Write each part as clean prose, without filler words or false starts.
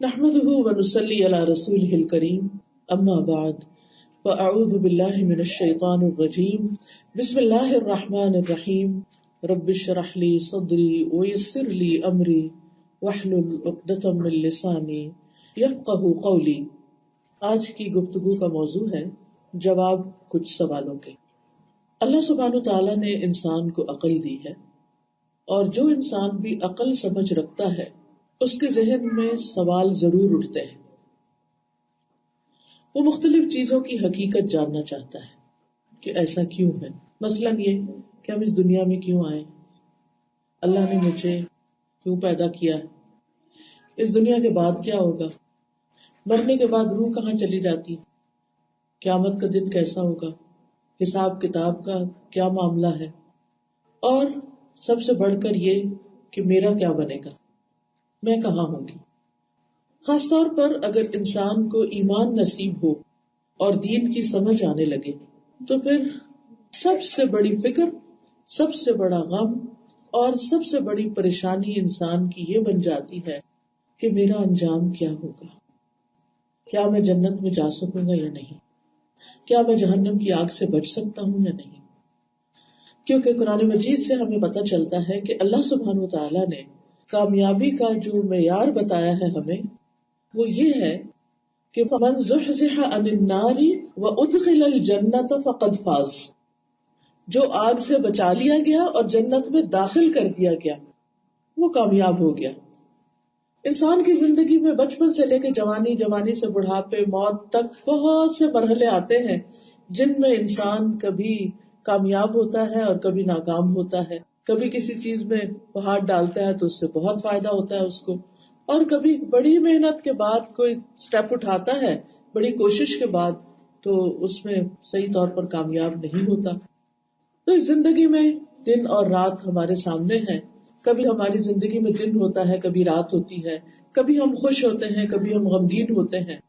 نحمده ونصلي على رسوله الكريم اما بعد فاعوذ بالله من الشيطان الرجيم بسم الله الرحمن الرحيم رب اشرح لي صدري ويسر لي امري واحلل عقدة من لساني يفقهوا قولي۔ آج کی گفتگو کا موضوع ہے جواب کچھ سوالوں کے۔ اللہ سبحانہ تعالیٰ نے انسان کو عقل دی ہے، اور جو انسان بھی عقل سمجھ رکھتا ہے اس کے ذہن میں سوال ضرور اٹھتے ہیں۔ وہ مختلف چیزوں کی حقیقت جاننا چاہتا ہے کہ ایسا کیوں ہے، مثلاً یہ کہ ہم اس دنیا میں کیوں آئے، اللہ نے مجھے کیوں پیدا کیا، اس دنیا کے بعد کیا ہوگا، مرنے کے بعد روح کہاں چلی جاتی، قیامت کا دن کیسا ہوگا، حساب کتاب کا کیا معاملہ ہے، اور سب سے بڑھ کر یہ کہ میرا کیا بنے گا، میں کہاں ہوں گی۔ خاص طور پر اگر انسان کو ایمان نصیب ہو اور دین کی سمجھ آنے لگے تو پھر سب سے بڑی فکر، سب سے بڑا غم اور سب سے بڑی پریشانی انسان کی یہ بن جاتی ہے کہ میرا انجام کیا ہوگا، کیا میں جنت میں جا سکوں گا یا نہیں، کیا میں جہنم کی آگ سے بچ سکتا ہوں یا نہیں۔ کیونکہ قرآن مجید سے ہمیں پتہ چلتا ہے کہ اللہ سبحانہ وتعالیٰ نے کامیابی کا جو معیار بتایا ہے ہمیں، وہ یہ ہے کہ فَمَنْ زُحْزِحَ عَنِ النَّارِ وَأُدْخِلَ الْجَنَّةَ فَقَدْ فَازَ، جو آگ سے بچا لیا گیا اور جنت میں داخل کر دیا گیا وہ کامیاب ہو گیا۔ انسان کی زندگی میں بچپن سے لے کے جوانی، جوانی سے بڑھاپے، موت تک بہت سے مرحلے آتے ہیں جن میں انسان کبھی کامیاب ہوتا ہے اور کبھی ناکام ہوتا ہے، کبھی کسی چیز میں وہ ہاتھ ڈالتا ہے تو اس سے بہت فائدہ ہوتا ہے اس کو، اور کبھی بڑی محنت کے بعد کوئی سٹیپ اٹھاتا ہے، بڑی کوشش کے بعد، تو اس میں صحیح طور پر کامیاب نہیں ہوتا۔ تو اس زندگی میں دن اور رات ہمارے سامنے ہے، کبھی ہماری زندگی میں دن ہوتا ہے، کبھی رات ہوتی ہے، کبھی ہم خوش ہوتے ہیں، کبھی ہم غمگین ہوتے ہیں،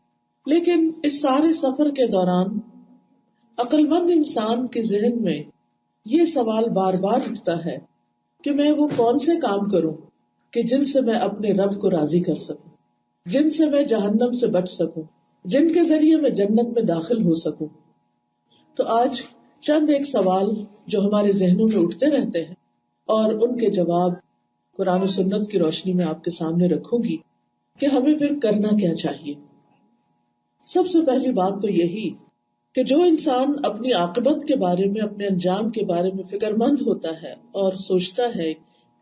لیکن اس سارے سفر کے دوران عقل مند انسان کے ذہن میں یہ سوال بار بار اٹھتا ہے کہ میں وہ کون سے کام کروں کہ جن سے میں اپنے رب کو راضی کر سکوں، جن سے میں جہنم سے بچ سکوں، جن کے ذریعے میں جنت میں داخل ہو سکوں۔ تو آج چند ایک سوال جو ہمارے ذہنوں میں اٹھتے رہتے ہیں اور ان کے جواب قرآن و سنت کی روشنی میں آپ کے سامنے رکھوں گی کہ ہمیں پھر کرنا کیا چاہیے۔ سب سے پہلی بات تو یہی کہ جو انسان اپنی عاقبت کے بارے میں، اپنے انجام کے بارے میں فکر مند ہوتا ہے اور سوچتا ہے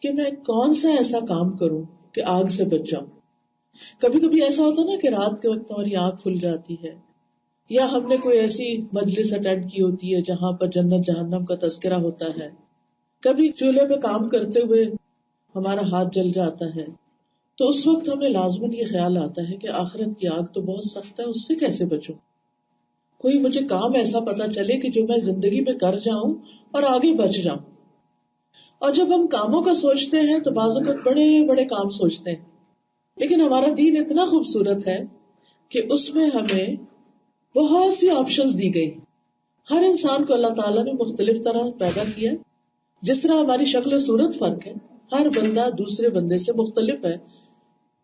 کہ میں کون سا ایسا کام کروں کہ آگ سے بچ جاؤں۔ کبھی کبھی ایسا ہوتا نا کہ رات کے وقت ہماری آنکھ کھل جاتی ہے، یا ہم نے کوئی ایسی مجلس اٹینڈ کی ہوتی ہے جہاں پر جنت جہنم کا تذکرہ ہوتا ہے، کبھی چولہے پہ کام کرتے ہوئے ہمارا ہاتھ جل جاتا ہے، تو اس وقت ہمیں لازماً یہ خیال آتا ہے کہ آخرت کی آگ تو بہت سخت ہے، اس سے کیسے بچوں، کوئی مجھے کام ایسا پتا چلے کہ جو میں زندگی میں کر جاؤں اور آگے بچ جاؤں۔ اور جب ہم کاموں کا سوچتے ہیں تو بعض اوقات بڑے بڑے کام سوچتے ہیں، لیکن ہمارا دین اتنا خوبصورت ہے کہ اس میں ہمیں بہت سی آپشنز دی گئی۔ ہر انسان کو اللہ تعالیٰ نے مختلف طرح پیدا کیا، جس طرح ہماری شکل و صورت فرق ہے، ہر بندہ دوسرے بندے سے مختلف ہے،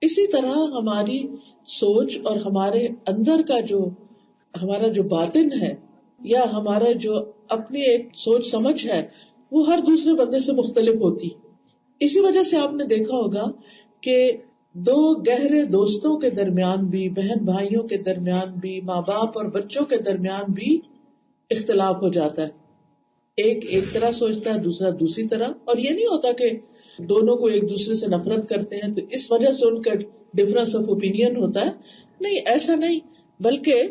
اسی طرح ہماری سوچ اور ہمارے اندر کا ہمارا جو باطن ہے یا ہمارا جو اپنی ایک سوچ سمجھ ہے وہ ہر دوسرے بندے سے مختلف ہوتی۔ اسی وجہ سے آپ نے دیکھا ہوگا کہ دو گہرے دوستوں کے درمیان بھی، بہن بھائیوں کے درمیان بھی، ماں باپ اور بچوں کے درمیان بھی اختلاف ہو جاتا ہے، ایک طرح سوچتا ہے، دوسرا دوسری طرح، اور یہ نہیں ہوتا کہ دونوں کو ایک دوسرے سے نفرت کرتے ہیں تو اس وجہ سے ان کا ڈفرنس آف اوپینین ہوتا ہے، نہیں، ایسا نہیں، بلکہ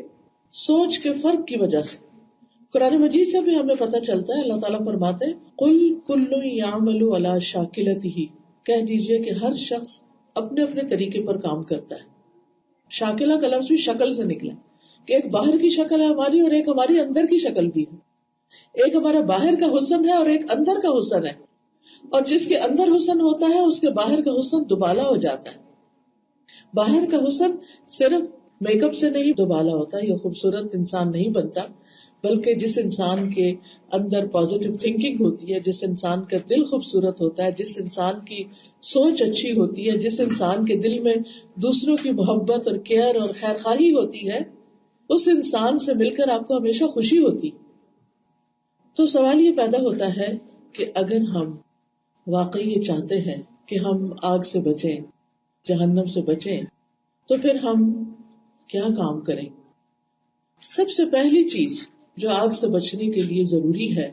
سوچ کے فرق کی وجہ سے۔ قرآن مجید سے بھی ہمیں پتہ چلتا ہے، اللہ تعالیٰ فرماتے ہیں قُلْ كُلٌّ يَعْمَلُ عَلَى شَاكِلَتِهِ، کہہ دیجئے کہ ہر شخص اپنے اپنے طریقے پر کام کرتا ہے۔ شاکلہ کا لفظ بھی شکل سے نکلا کہ ایک باہر کی شکل ہے ہماری اور ایک ہماری اندر کی شکل بھی ہے، ایک ہمارا باہر کا حسن ہے اور ایک اندر کا حسن ہے، اور جس کے اندر حسن ہوتا ہے اس کے باہر کا حسن دوبالا ہو جاتا ہے۔ باہر کا حسن صرف میک اپ سے نہیں دوبالا ہوتا، یہ خوبصورت انسان نہیں بنتا، بلکہ جس انسان کے اندر پازیٹیو تھنکنگ ہوتی ہے، جس انسان کا دل خوبصورت ہوتا ہے، جس انسان کی سوچ اچھی ہوتی ہے، جس انسان کے دل میں دوسروں کی محبت اور کیئر اور خیر خواہی ہوتی ہے، اس انسان سے مل کر آپ کو ہمیشہ خوشی ہوتی. تو سوال یہ پیدا ہوتا ہے کہ اگر ہم واقعی یہ چاہتے ہیں کہ ہم آگ سے بچیں، جہنم سے بچیں، تو پھر ہم کیا کام کریں؟ سب سے پہلی چیز جو آگ سے بچنے کے لیے ضروری ہے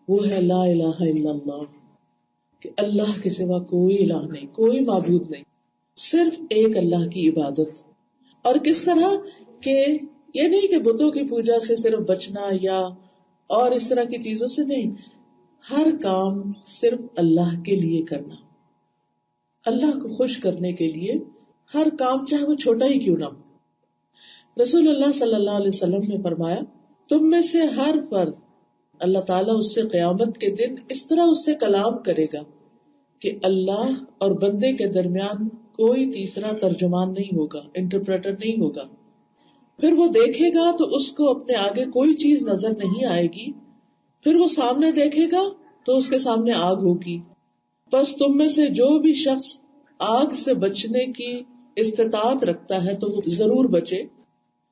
وہ ہے لا الہ الا اللہ، کہ اللہ کے سوا کوئی الہ نہیں، کوئی معبود نہیں، صرف ایک اللہ کی عبادت. اور کس طرح کہ یہ نہیں کہ بتوں کی پوجا سے صرف بچنا یا اور اس طرح کی چیزوں سے نہیں، ہر کام صرف اللہ کے لیے کرنا، اللہ کو خوش کرنے کے لیے ہر کام چاہے وہ چھوٹا ہی کیوں نہ ہو. رسول اللہ صلی اللہ علیہ وسلم نے فرمایا تم میں سے ہر فرد اللہ تعالیٰ اس سے قیامت کے دن اس طرح اس سے کلام کرے گا کہ اللہ اور بندے کے درمیان کوئی تیسرا ترجمان نہیں ہوگا، انٹرپریٹر نہیں ہوگا. پھر وہ دیکھے گا تو اس کو اپنے آگے کوئی چیز نظر نہیں آئے گی، پھر وہ سامنے دیکھے گا تو اس کے سامنے آگ ہوگی. بس تم میں سے جو بھی شخص آگ سے بچنے کی استطاعت رکھتا ہے تو وہ ضرور بچے،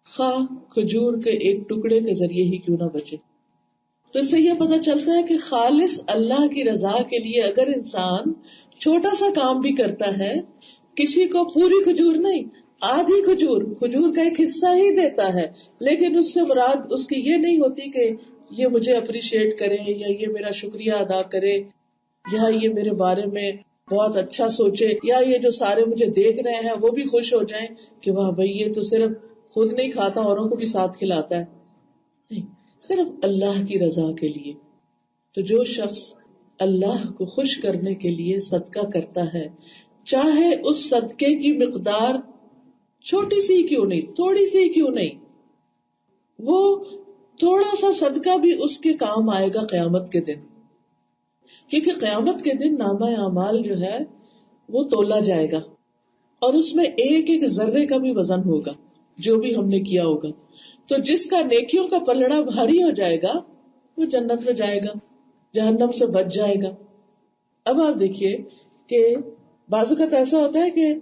خواہ کھجور کے ایک ٹکڑے کے ذریعے ہی کیوں نہ بچے. تو اس سے یہ پتہ چلتا ہے کہ خالص اللہ کی رضا کے لیے اگر انسان چھوٹا سا کام بھی کرتا ہے، کسی کو پوری کھجور نہیں، آدھی کھجور کا ایک حصہ ہی دیتا ہے، لیکن اس سے مراد اس کی یہ نہیں ہوتی کہ یہ مجھے اپریشیٹ کرے یا یہ میرا شکریہ ادا کرے یا یہ میرے بارے میں بہت اچھا سوچے یا یہ جو سارے مجھے دیکھ رہے ہیں وہ بھی خوش ہو جائیں کہ واہ بھائی یہ تو صرف خود نہیں کھاتا اوروں کو بھی ساتھ کھلاتا ہے. نہیں، صرف اللہ کی رضا کے لیے. تو جو شخص اللہ کو خوش کرنے کے لیے صدقہ کرتا ہے، چاہے اس صدقے کی مقدار چھوٹی سی کیوں نہیں، تھوڑی سی کیوں نہیں، وہ تھوڑا سا صدقہ بھی اس کے کام آئے گا قیامت کے دن. کیونکہ قیامت کے دن نامہ اعمال جو ہے وہ تولا جائے گا اور اس میں ایک ایک ذرے کا بھی وزن ہوگا جو بھی ہم نے کیا ہوگا. تو جس کا نیکیوں کا پلڑا بھاری ہو جائے گا وہ جنت میں جائے گا، جہنم سے بچ جائے گا. اب آپ دیکھیے کہ بعض اوقات ایسا ہوتا ہے کہ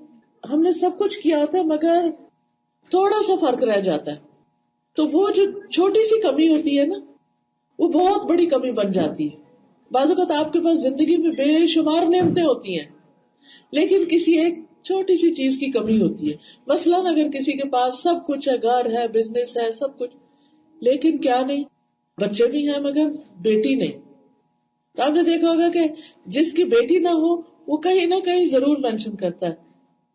ہم نے سب کچھ کیا ہوتا ہے مگر تھوڑا سا فرق رہ جاتا ہے، تو وہ جو چھوٹی سی کمی ہوتی ہے نا وہ بہت بڑی کمی بن جاتی ہے. بعض اوقات آپ کے پاس زندگی میں بے شمار نعمتیں ہوتی ہیں لیکن کسی ایک چھوٹی سی چیز کی کمی ہوتی ہے. مثلاً اگر کسی کے پاس سب کچھ ہے، گھر ہے، بزنس ہے، سب کچھ، لیکن کیا نہیں، بچے بھی ہیں مگر بیٹی نہیں. تو آپ نے دیکھا ہوگا کہ جس کی بیٹی نہ ہو وہ کہیں نہ کہیں ضرور مینشن کرتا ہے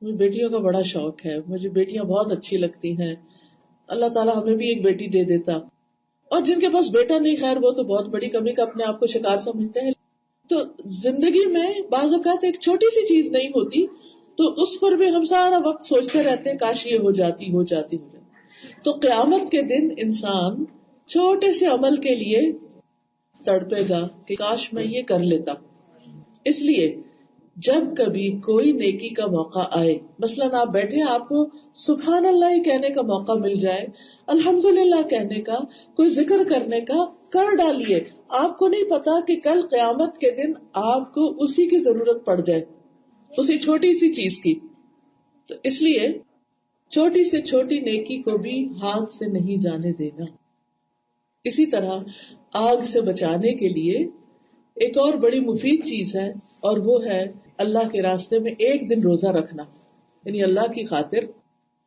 مجھے بیٹیوں کا بڑا شوق ہے، مجھے بیٹیاں بہت اچھی لگتی ہیں، اللہ تعالیٰ ہمیں بھی ایک بیٹی دے دیتا. اور جن کے پاس بیٹا نہیں، خیر وہ تو بہت بڑی کمی کا اپنے آپ کو شکار سمجھتے ہیں. تو زندگی میں بعض اوقات ایک چھوٹی سی چیز نہیں ہوتی تو اس پر بھی ہم سارا وقت سوچتے رہتے ہیں کاش یہ ہو جاتی. تو قیامت کے دن انسان چھوٹے سے عمل کے لیے تڑپے گا کہ کاش میں یہ کر لیتا. اس لیے جب کبھی کوئی نیکی کا موقع آئے، مثلاً آپ بیٹھے آپ کو سبحان اللہ ہی کہنے کا موقع مل جائے، الحمدللہ کہنے کا، کوئی ذکر کرنے کا، کر ڈالیے. آپ کو نہیں پتا کہ کل قیامت کے دن آپ کو اسی کی ضرورت پڑ جائے، اسی چھوٹی سی چیز کی. تو اس لیے چھوٹی سے چھوٹی نیکی کو بھی ہاتھ سے نہیں جانے دینا. اسی طرح آگ سے بچانے کے لیے ایک اور بڑی مفید چیز ہے اور وہ ہے اللہ کے راستے میں ایک دن روزہ رکھنا. یعنی اللہ کی خاطر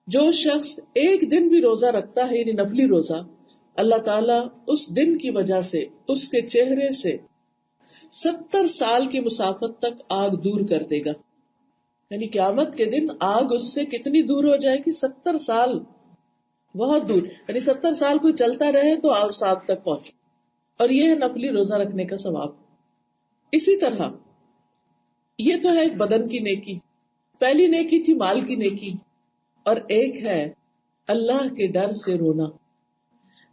جو شخص ایک دن بھی روزہ رکھتا ہے، یعنی نفلی روزہ، اللہ تعالیٰ اس دن کی وجہ سے اس کے چہرے سے 70 سال کی مسافت تک آگ دور کر دے گا. یعنی قیامت کے دن آگ اس سے کتنی دور ہو جائے گی؟ 70 سال، بہت دور. یعنی 70 سال کوئی چلتا رہے تو آگ ساتھ تک پہنچے. اور یہ ہے نفلی روزہ رکھنے کا ثواب. اسی طرح یہ تو ہے ایک بدن کی نیکی، پہلی نیکی تھی مال کی نیکی، اور ایک ہے اللہ کے ڈر سے رونا.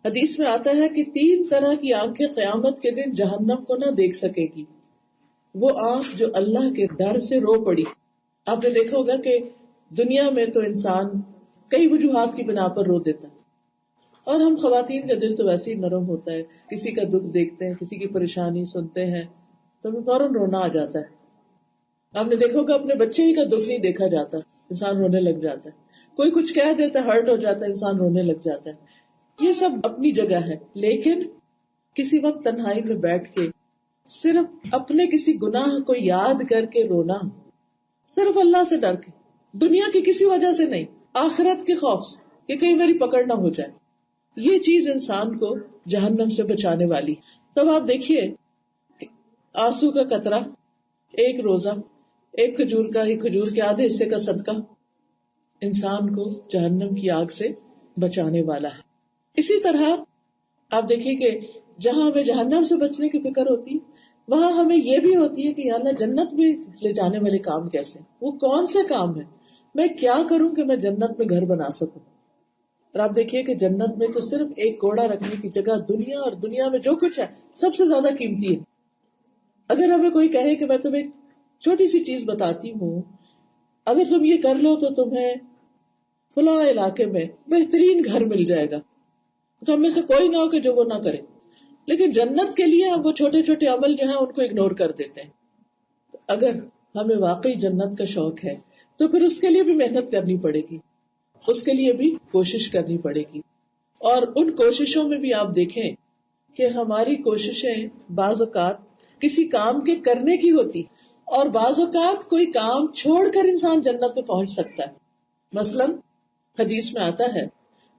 حدیث میں آتا ہے کہ 3 طرح کی آنکھیں قیامت کے دن جہنم کو نہ دیکھ سکے گی. وہ آنکھ جو اللہ کے ڈر سے رو پڑی. آپ نے دیکھا ہوگا کہ دنیا میں تو انسان کئی وجوہات کی بنا پر رو دیتا ہے. اور ہم خواتین کا دل تو ویسے ہی نرم ہوتا ہے، کسی کا دکھ دیکھتے ہیں، کسی کی پریشانی سنتے ہیں تو ہمیں فوراً رونا آ جاتا ہے. آپ نے دیکھا ہوگا اپنے بچے ہی کا دکھ نہیں دیکھا جاتا، انسان رونے لگ جاتا ہے. کوئی کچھ کہہ دیتا ہے، ہرٹ ہو جاتا ہے، انسان رونے لگ جاتا ہے. یہ سب اپنی جگہ ہے، لیکن کسی وقت تنہائی میں بیٹھ کے صرف اپنے کسی گناہ کو یاد کر کے رونا، صرف اللہ سے ڈر کے، دنیا کی کسی وجہ سے نہیں، آخرت کے خوف سے کہ کئی میری پکڑ نہ ہو جائے، یہ چیز انسان کو جہنم سے بچانے والی. تب آپ دیکھیے آنسو کا قطرہ، ایک روزہ، ایک کھجور کے آدھے حصے کا صدقہ انسان کو جہنم کی آگ سے بچانے والا ہے. اسی طرح آپ دیکھیے کہ جہاں ہمیں جہنم سے بچنے کی فکر ہوتی وہاں ہمیں یہ بھی ہوتی ہے کہ یا اللہ جنت میں لے جانے والے کام کیسے، وہ کون سے کام ہے، میں کیا کروں کہ میں جنت میں گھر بنا سکوں. اور آپ دیکھیے کہ جنت میں تو صرف ایک کوڑا رکھنے کی جگہ دنیا اور دنیا میں جو کچھ ہے سب سے زیادہ قیمتی ہے. اگر ہمیں کوئی کہے کہ میں تمہیں ایک چھوٹی سی چیز بتاتی ہوں، اگر تم یہ کر لو تو تمہیں فلاں علاقے میں بہترین گھر مل جائے گا، تو ہم میں سے کوئی نہ ہو کہ جو وہ نہ کرے. لیکن جنت کے لیے ہم وہ چھوٹے چھوٹے عمل جو ہیں ان کو اگنور کر دیتے ہیں. اگر ہمیں واقعی جنت کا شوق ہے تو پھر اس کے لیے بھی محنت کرنی پڑے گی، اس کے لیے بھی کوشش کرنی پڑے گی. اور ان کوششوں میں بھی آپ دیکھیں کہ ہماری کوششیں بعض اوقات کسی کام کے کرنے کی ہوتی، اور بعض اوقات کوئی کام چھوڑ کر انسان جنت میں پہنچ سکتا ہے. مثلاً حدیث میں آتا ہے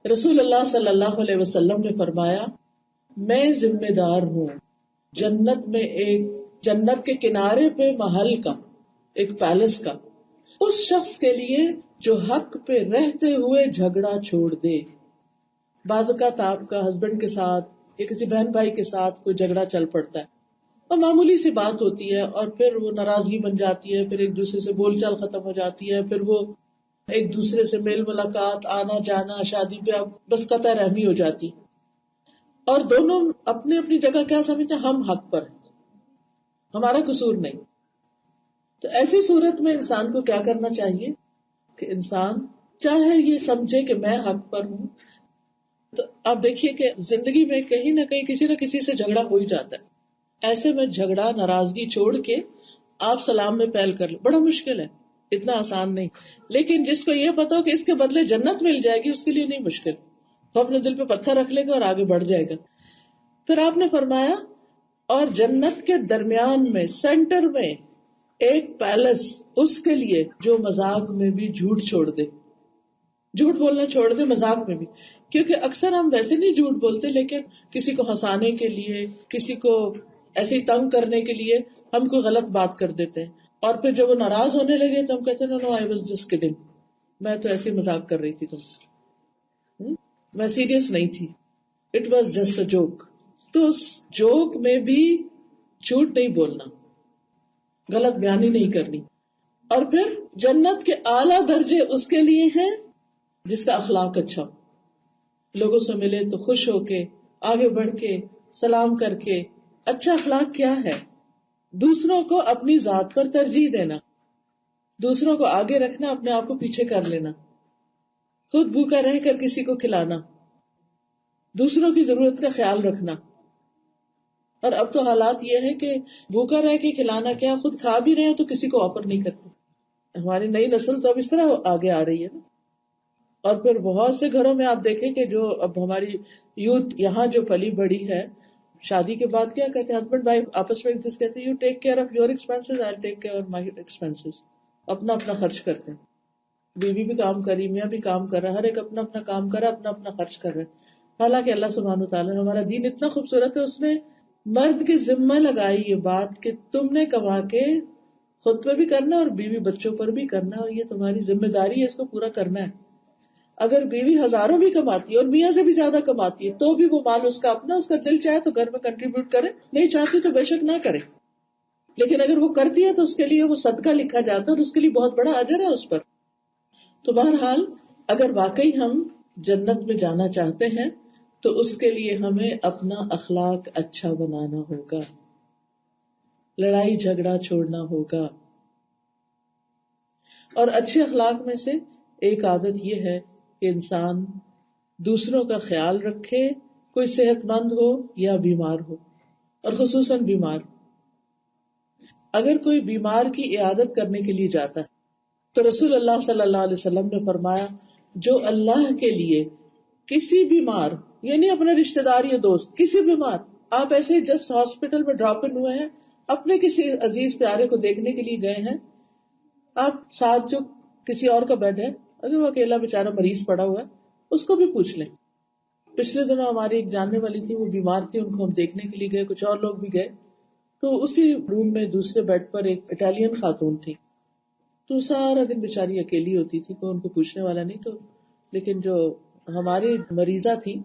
رسول اللہ صلی اللہ علیہ وسلم نے فرمایا، میں ذمہ دار ہوں جنت کے کنارے پہ محل کا، ایک پیلس کا، اس شخص کے لیے جو حق پہ رہتے ہوئے جھگڑا چھوڑ دے. بعض اوقات آپ کا ہسبینڈ کے ساتھ یا کسی بہن بھائی کے ساتھ کوئی جھگڑا چل پڑتا ہے اور معمولی سی بات ہوتی ہے اور پھر وہ ناراضگی بن جاتی ہے، پھر ایک دوسرے سے بول چال ختم ہو جاتی ہے، پھر وہ ایک دوسرے سے میل ملاقات، آنا جانا، شادی پہ اب بس قطع رحمی ہو جاتی، اور دونوں اپنی اپنی جگہ کیا سمجھتے ہیں، ہم حق پر، ہمارا قصور نہیں. تو ایسی صورت میں انسان کو کیا کرنا چاہیے کہ انسان چاہے یہ سمجھے کہ میں حق پر ہوں. تو آپ دیکھیے کہ زندگی میں کہیں نہ کہیں کسی نہ کسی سے جھگڑا ہو ہی جاتا ہے. ایسے میں جھگڑا، ناراضگی چھوڑ کے آپ سلام میں پہل کر لیں، بڑا مشکل ہے، اتنا آسان نہیں. لیکن جس کو یہ پتا ہو کہ اس کے بدلے جنت مل جائے گی، اس کے لیے نہیں مشکل، وہ اپنے دل پہ پتھر رکھ لے گا اور آگے بڑھ جائے گا. پھر آپ نے فرمایا اور جنت کے درمیان میں، سینٹر میں ایک پیلس اس کے لیے جو مذاق میں بھی جھوٹ چھوڑ دے، جھوٹ بولنا چھوڑ دے مذاق میں بھی. کیونکہ اکثر ہم ویسے نہیں جھوٹ بولتے، لیکن کسی کو ہنسانے کے لیے، کسی کو ایسے ہی تنگ کرنے کے لیے ہم کوئی غلط بات کر دیتے ہیں، اور پھر جب وہ ناراض ہونے لگے تو ہم کہتے ہیں نو آئی واز جسٹ کڈنگ، میں تو ایسے مذاق کر رہی تھی تم سے، میں سیریس نہیں تھی، it was just a joke. تو اس جوک میں بھی جھوٹ نہیں بولنا، غلط بیانی نہیں کرنی. اور پھر جنت کے اعلیٰ درجے اس کے لیے ہیں جس کا اخلاق اچھا ہو، لوگوں سے ملے تو خوش ہو کے، آگے بڑھ کے، سلام کر کے. اچھا اخلاق کیا ہے؟ دوسروں کو اپنی ذات پر ترجیح دینا، دوسروں کو آگے رکھنا، اپنے آپ کو پیچھے کر لینا، خود بھوکا رہ کر کسی کو کھلانا، دوسروں کی ضرورت کا خیال رکھنا. اور اب تو حالات یہ ہے کہ بھوکا رہ کے کھلانا کیا، خود کھا بھی رہے ہیں تو کسی کو آفر نہیں کرتے. ہماری نئی نسل تو اب اس طرح آگے آ رہی ہے نا. اور پھر بہت سے گھروں میں آپ دیکھیں کہ جو اب ہماری یوتھ یہاں جو پلی بڑی ہے، شادی کے بعد کیا کہتے ہیں ہسبینڈ وائف آپس میں ایک دوسرے کہتے ہیں you take care of your expenses, I take care of my expenses. اپنا اپنا خرچ کرتے ہیں، بیوی بھی کام کر رہی، میاں بھی کام کر رہا، ہر ایک اپنا اپنا کام کر رہا، اپنا اپنا خرچ کر رہے. حالانکہ اللہ سبحانہ وتعالیٰ نے، ہمارا دین اتنا خوبصورت ہے، اس نے مرد کے ذمہ لگائی یہ بات کہ تم نے کما کے خود پہ بھی کرنا اور بیوی بچوں پر بھی کرنا، اور یہ تمہاری ذمہ داری ہے، اس کو پورا کرنا ہے. اگر بیوی ہزاروں بھی کماتی ہے اور میاں سے بھی زیادہ کماتی ہے تو بھی وہ مال اس کا اپنا، اس کا دل چاہے تو گھر میں کنٹریبیوٹ کرے، نہیں چاہتی تو بے شک نہ کرے. لیکن اگر وہ کرتی ہے تو اس کے لیے وہ صدقہ لکھا جاتا ہے اور اس کے لیے بہت بڑا اجر ہے اس پر. تو بہرحال اگر واقعی ہم جنت میں جانا چاہتے ہیں تو اس کے لیے ہمیں اپنا اخلاق اچھا بنانا ہوگا، لڑائی جھگڑا چھوڑنا ہوگا. اور اچھے اخلاق میں سے ایک عادت یہ ہے کہ انسان دوسروں کا خیال رکھے، کوئی صحت مند ہو یا بیمار ہو، اور خصوصاً بیمار۔ اگر کوئی بیمار کی عیادت کرنے کے لیے جاتا ہے تو رسول اللہ صلی اللہ علیہ وسلم نے فرمایا جو اللہ کے لیے کسی بیمار، یعنی اپنے رشتہ دار یا دوست، کسی بیمار، آپ ایسے جسٹ ہاسپٹل میں ڈراپ ان ہوئے ہیں، اپنے کسی عزیز پیارے کو دیکھنے کے لیے گئے ہیں، آپ ساتھ جو کسی اور کا بیڈ ہے، اگر وہ اکیلا بیچارہ مریض پڑا ہوا ہے اس کو بھی پوچھ لیں۔ پچھلے دنوں ہماری ایک جاننے والی تھی، وہ بیمار تھی، ان کو ہم دیکھنے کے لیے گئے، کچھ اور لوگ بھی گئے، تو اسی روم میں دوسرے بیڈ پر ایک اٹالین خاتون تھی، تو سارا دن بیچاری اکیلی ہوتی تھی، کوئی ان کو پوچھنے والا نہیں، تو لیکن جو ہماری مریضہ تھی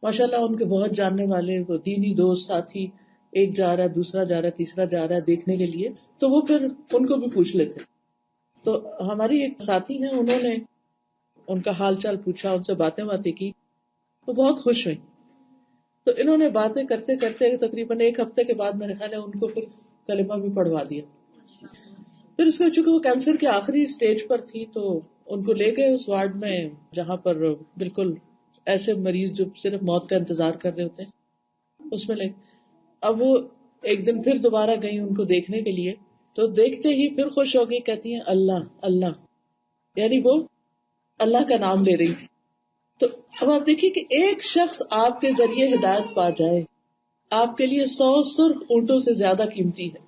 ماشاءاللہ ان کے بہت جاننے والے وہ دینی دوست ساتھی، ایک جا رہا ہے، دوسرا جا رہا ہے، تیسرا جا رہا ہے دیکھنے کے لیے، تو وہ پھر ان کو بھی پوچھ لیتے۔ تو ہماری ایک ساتھی ہیں، انہوں نے ان کا حال چال پوچھا، ان سے باتیں کی، وہ بہت خوش ہوئی۔ تو انہوں نے باتیں کرتے کرتے تقریباً ایک ہفتے کے بعد میرے خیال ہے ان کو پھر کلمہ بھی پڑھوا دیا۔ پھر اس کو چونکہ وہ کینسر کے آخری سٹیج پر تھی تو ان کو لے گئے اس وارڈ میں جہاں پر بالکل ایسے مریض جو صرف موت کا انتظار کر رہے ہوتے ہیں، اس میں لے۔ اب وہ ایک دن پھر دوبارہ گئی ان کو دیکھنے کے لیے، تو دیکھتے ہی پھر خوش ہو گئی، کہتی ہیں اللہ اللہ، یعنی وہ اللہ کا نام لے رہی تھی۔ تو اب آپ دیکھیے کہ ایک شخص آپ کے ذریعے ہدایت پا جائے، آپ کے لیے 100 سرخ اونٹوں سے زیادہ قیمتی ہے۔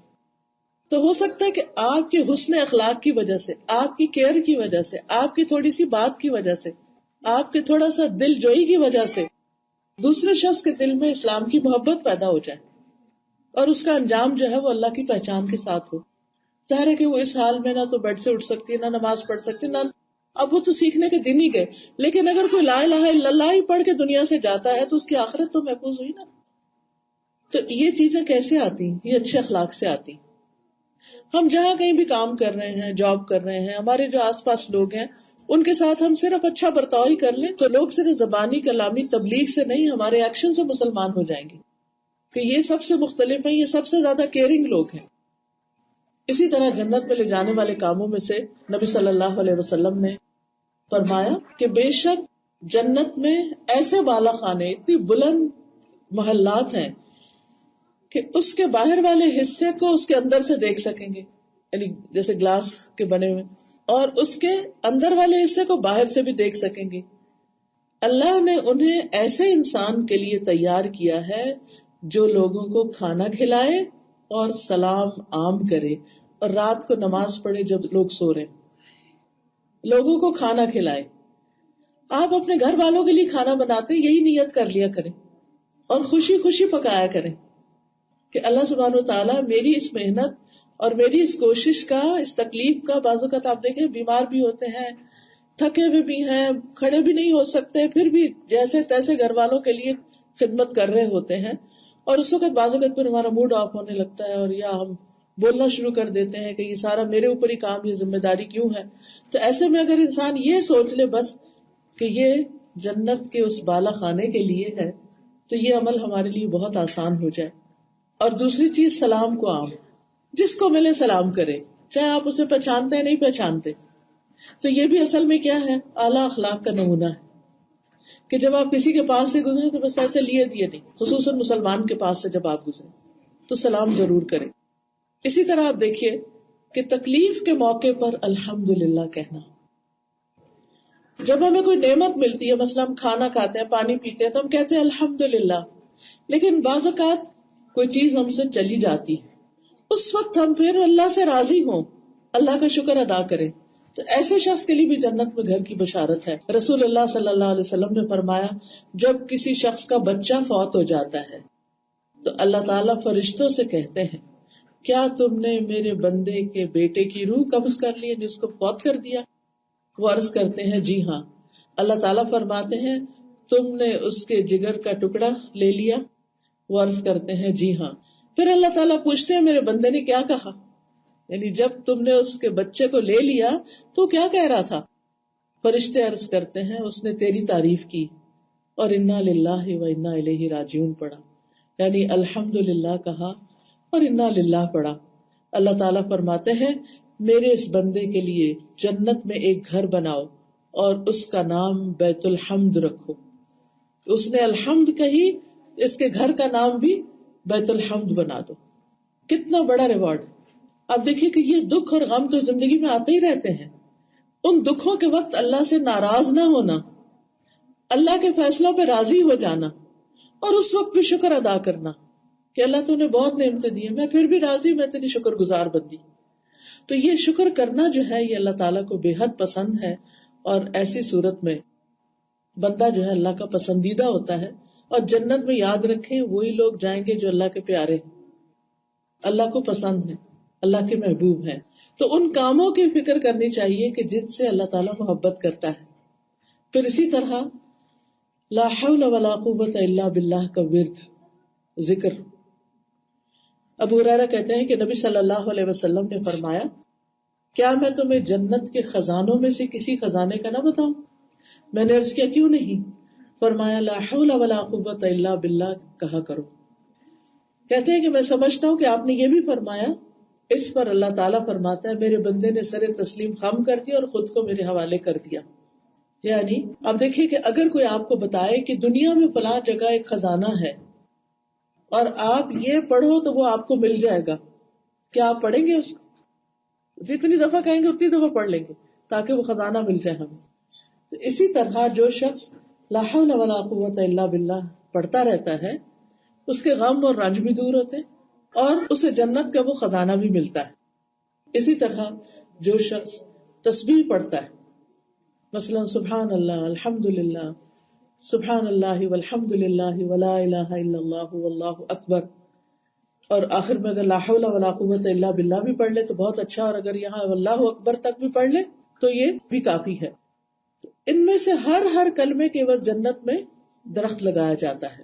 تو ہو سکتا ہے کہ آپ کے حسن اخلاق کی وجہ سے، آپ کی کیئر کی وجہ سے، آپ کی تھوڑی سی بات کی وجہ سے، آپ کے تھوڑا سا دل جوئی کی وجہ سے دوسرے شخص کے دل میں اسلام کی محبت پیدا ہو جائے، اور اس کا انجام جو ہے وہ اللہ کی پہچان کے ساتھ ہو۔ ظاہر ہے کہ وہ اس حال میں نہ تو بیڈ سے اٹھ سکتی ہے، نہ نماز پڑھ سکتی، نہ اب وہ تو سیکھنے کے دن ہی گئے، لیکن اگر کوئی لا الہ الا اللہ ہی پڑھ کے دنیا سے جاتا ہے تو اس کی آخرت تو محفوظ ہوئی نا۔ تو یہ چیزیں کیسے آتی؟ یہ اچھے اخلاق سے آتی۔ ہم جہاں کہیں بھی کام کر رہے ہیں، جاب کر رہے ہیں، ہمارے جو آس پاس لوگ ہیں ان کے ساتھ ہم صرف اچھا برتاؤ ہی کر لیں تو لوگ صرف زبانی کلامی تبلیغ سے نہیں، ہمارے ایکشن سے مسلمان ہو جائیں گے کہ یہ سب سے مختلف ہیں، یہ سب سے زیادہ کیئرنگ لوگ ہیں۔ اسی طرح جنت میں لے جانے والے کاموں میں سے نبی صلی اللہ علیہ وسلم نے فرمایا کہ بے شک جنت میں ایسے بالا خانے، اتنی بلند محلات ہیں کہ اس کے باہر والے حصے کو اس کے اندر سے دیکھ سکیں گے، یعنی جیسے گلاس کے بنے ہوئے، اور اس کے اندر والے حصے کو باہر سے بھی دیکھ سکیں گے۔ اللہ نے انہیں ایسے انسان کے لیے تیار کیا ہے جو لوگوں کو کھانا کھلائے اور سلام عام کرے، اور رات کو نماز پڑھے جب لوگ سو رہے، لوگوں کو کھانا کھلائے۔ آپ اپنے گھر والوں کے لیے کھانا بناتے یہی نیت کر لیا کریں اور خوشی خوشی پکایا کریں کہ اللہ سبحانہ و تعالیٰ میری اس محنت اور میری اس کوشش کا، اس تکلیف کا، بعض اوقات آپ دیکھیں بیمار بھی ہوتے ہیں، تھکے ہوئے بھی ہیں، کھڑے بھی نہیں ہو سکتے، پھر بھی جیسے تیسے گھر والوں کے لیے خدمت کر رہے ہوتے ہیں، اور اس وقت بعض اوقات پھر ہمارا موڈ آف ہونے لگتا ہے، اور یا ہم بولنا شروع کر دیتے ہیں کہ یہ سارا میرے اوپر ہی کام، یہ ذمہ داری کیوں ہے۔ تو ایسے میں اگر انسان یہ سوچ لے بس کہ یہ جنت کے اس بالا خانے کے لیے ہے تو یہ عمل ہمارے لیے بہت آسان ہو جائے۔ اور دوسری چیز، سلام کو عام، جس کو ملے سلام کرے، چاہے آپ اسے پہچانتے ہیں نہیں پہچانتے۔ تو یہ بھی اصل میں کیا ہے؟ اعلیٰ اخلاق کا نمونہ ہے کہ جب آپ کسی کے پاس سے گزرے تو بس ایسے لیے دیے نہیں، خصوصاً مسلمان کے پاس سے جب آپ گزرے تو سلام ضرور کریں۔ اسی طرح آپ دیکھیے کہ تکلیف کے موقع پر الحمدللہ کہنا، جب ہمیں کوئی نعمت ملتی ہے، مثلا ہم کھانا کھاتے ہیں، پانی پیتے ہیں، تو ہم کہتے ہیں الحمدللہ، لیکن بعض اوقات کوئی چیز ہم سے چلی جاتی ہے، اس وقت ہم پھر اللہ سے راضی ہوں، اللہ کا شکر ادا کریں، تو ایسے شخص کے لیے بھی جنت میں گھر کی بشارت ہے۔ رسول اللہ صلی اللہ علیہ وسلم نے فرمایا جب کسی شخص کا بچہ فوت ہو جاتا ہے تو اللہ تعالیٰ فرشتوں سے کہتے ہیں کیا تم نے میرے بندے کے بیٹے کی روح قبض کر لی، جس کو فوت کر دیا؟ وہ عرض کرتے ہیں جی ہاں۔ اللہ تعالیٰ فرماتے ہیں تم نے اس کے جگر کا ٹکڑا لے لیا؟ وہ عرض کرتے ہیں جی ہاں۔ پھر اللہ تعالیٰ پوچھتے ہیں میرے بندے نے کیا کہا، یعنی جب تم نے اس کے بچے کو لے لیا تو کیا کہہ رہا تھا؟ فرشتے عرض کرتے ہیں اس نے تیری تعریف کی اور انا للہ و انا الیہ راجعون پڑھا، یعنی الحمدللہ کہا اور انا للہ پڑھا۔ اللہ تعالیٰ فرماتے ہیں میرے اس بندے کے لیے جنت میں ایک گھر بناؤ اور اس کا نام بیت الحمد رکھو۔ اس نے الحمد کہی، اس کے گھر کا نام بھی بیت الحمد بنا دو. کتنا بڑا ریوارڈ. آپ دیکھیے کہ یہ دکھ اور غم تو زندگی میں آتے ہی رہتے ہیں. ان دکھوں کے وقت اللہ سے ناراض نہ ہونا، اللہ کے فیصلوں پہ راضی ہو جانا، اور اس وقت بھی شکر ادا کرنا کہ اللہ تو نے بہت نعمتیں دی ہیں، میں پھر بھی راضی، میں تیری شکر گزار بندی. تو یہ شکر کرنا جو ہے یہ اللہ تعالیٰ کو بے حد پسند ہے، اور ایسی صورت میں بندہ جو ہے اللہ کا پسندیدہ ہوتا ہے. اور جنت میں یاد رکھیں وہی لوگ جائیں گے جو اللہ کے پیارے ہیں، اللہ کو پسند ہے، اللہ کے محبوب ہیں. تو ان کاموں کی فکر کرنی چاہیے کہ جن سے اللہ تعالیٰ محبت کرتا ہے. پھر اسی طرح لا حول ولا قوت الا باللہ کا ورد ذکر. ابو ہریرہ کہتے ہیں کہ نبی صلی اللہ علیہ وسلم نے فرمایا، کیا میں تمہیں جنت کے خزانوں میں سے کسی خزانے کا نہ بتاؤں؟ میں نے عرض کیا کیوں نہیں؟ فرمایا لا حول ولا قوت الا باللہ کہا کرو. کہتے ہیں کہ میں سمجھتا ہوں کہ آپ نے یہ بھی فرمایا. اس پر اللہ تعالیٰ فرماتا ہے میرے بندے نے سر تسلیم خم کر دیا اور خود کو میرے حوالے کر دیا. یعنی اب دیکھیے کہ اگر کوئی آپ کو بتائے کہ دنیا میں فلاں جگہ ایک خزانہ ہے اور آپ یہ پڑھو تو وہ آپ کو مل جائے گا، کیا آپ پڑھیں گے اس کو؟ جتنی دفعہ کہیں گے اتنی دفعہ پڑھ لیں گے تاکہ وہ خزانہ مل جائے ہمیں. تو اسی طرح جو شخص لا حول ولا قوت الا باللہ پڑھتا رہتا ہے اس کے غم اور رنج بھی دور ہوتے اور اسے جنت کا وہ خزانہ بھی ملتا ہے. اسی طرح جو شخص تسبیح پڑھتا ہے، مثلا سبحان اللہ الحمد للہ سبحان اللہ والحمد للہ ولا الہ الا اللہ واللہ اکبر، اور آخر میں اگر لا حول ولا قوت الا باللہ بھی پڑھ لے تو بہت اچھا، اور اگر یہاں واللہ اکبر تک بھی پڑھ لے تو یہ بھی کافی ہے. ان میں سے ہر کلمے کے عوض جنت میں درخت لگایا جاتا ہے.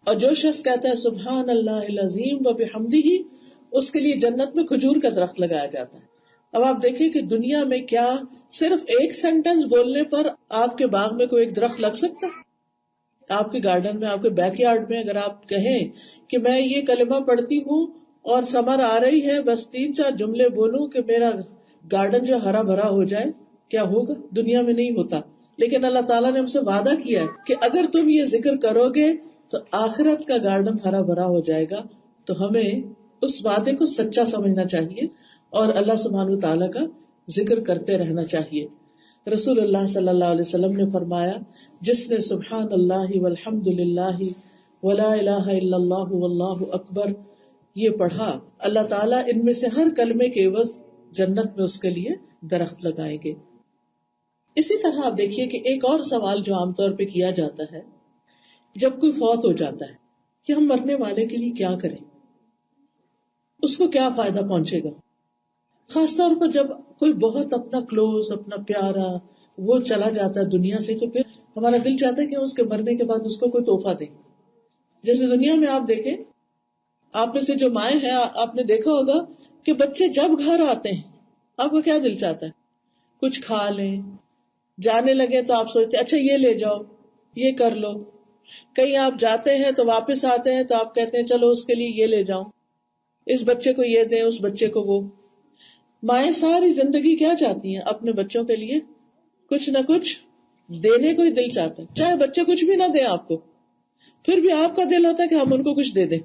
اور جو شخص کہتا ہے سبحان اللہ العظیم و بحمدہ، اس کے لیے جنت میں کھجور کا درخت لگایا جاتا ہے. اب آپ دیکھیں کہ دنیا میں کیا صرف ایک سینٹنس بولنے پر آپ کے باغ میں کوئی ایک درخت لگ سکتا ہے؟ آپ کے گارڈن میں، آپ کے بیک یارڈ میں اگر آپ کہیں کہ میں یہ کلمہ پڑھتی ہوں اور سمر آ رہی ہے، بس 3-4 جملے بولوں کہ میرا گارڈن جو ہرا بھرا ہو جائے، کیا ہوگا؟ دنیا میں نہیں ہوتا. لیکن اللہ تعالیٰ نے ہم سے وعدہ کیا ہے کہ اگر تم یہ ذکر کرو گے تو آخرت کا گارڈن ہرا بھرا ہو جائے گا. تو ہمیں اس وعدے کو سچا سمجھنا چاہیے اور اللہ سبحانہ تعالیٰ کا ذکر کرتے رہنا چاہیے. رسول اللہ صلی اللہ علیہ وسلم نے فرمایا، جس نے سبحان اللہ والحمد للہ ولا الہ الا اللہ واللہ اکبر یہ پڑھا، اللہ تعالیٰ ان میں سے ہر کلمے کے عوض جنت میں اس کے لیے درخت لگائیں گے. اسی طرح آپ دیکھیے کہ ایک اور سوال جو عام طور پہ کیا جاتا ہے جب کوئی فوت ہو جاتا ہے کہ ہم مرنے والے کے لیے کیا کریں، اس کو کیا فائدہ پہنچے گا. خاص طور پر جب کوئی بہت اپنا کلوز، اپنا پیارا وہ چلا جاتا ہے دنیا سے، تو پھر ہمارا دل چاہتا ہے کہ اس کے مرنے کے بعد اس کو کوئی تحفہ دیں. جیسے دنیا میں آپ دیکھیں، آپ میں سے جو مائیں ہیں آپ نے دیکھا ہوگا کہ بچے جب گھر آتے ہیں آپ کو کیا دل چاہتا ہے؟ کچھ کھا لیں، جانے لگے تو آپ سوچتے اچھا یہ لے جاؤ، یہ کر لو. کہیں آپ جاتے ہیں تو واپس آتے ہیں تو آپ کہتے ہیں چلو اس کے لیے یہ لے جاؤں، اس بچے کو یہ دیں، اس بچے کو وہ. مائیں ساری زندگی کیا چاہتی ہیں؟ اپنے بچوں کے لیے کچھ نہ کچھ دینے کو ہی دل چاہتا ہے، چاہے بچے کچھ بھی نہ دیں آپ کو، پھر بھی آپ کا دل ہوتا ہے کہ ہم ان کو کچھ دے دیں.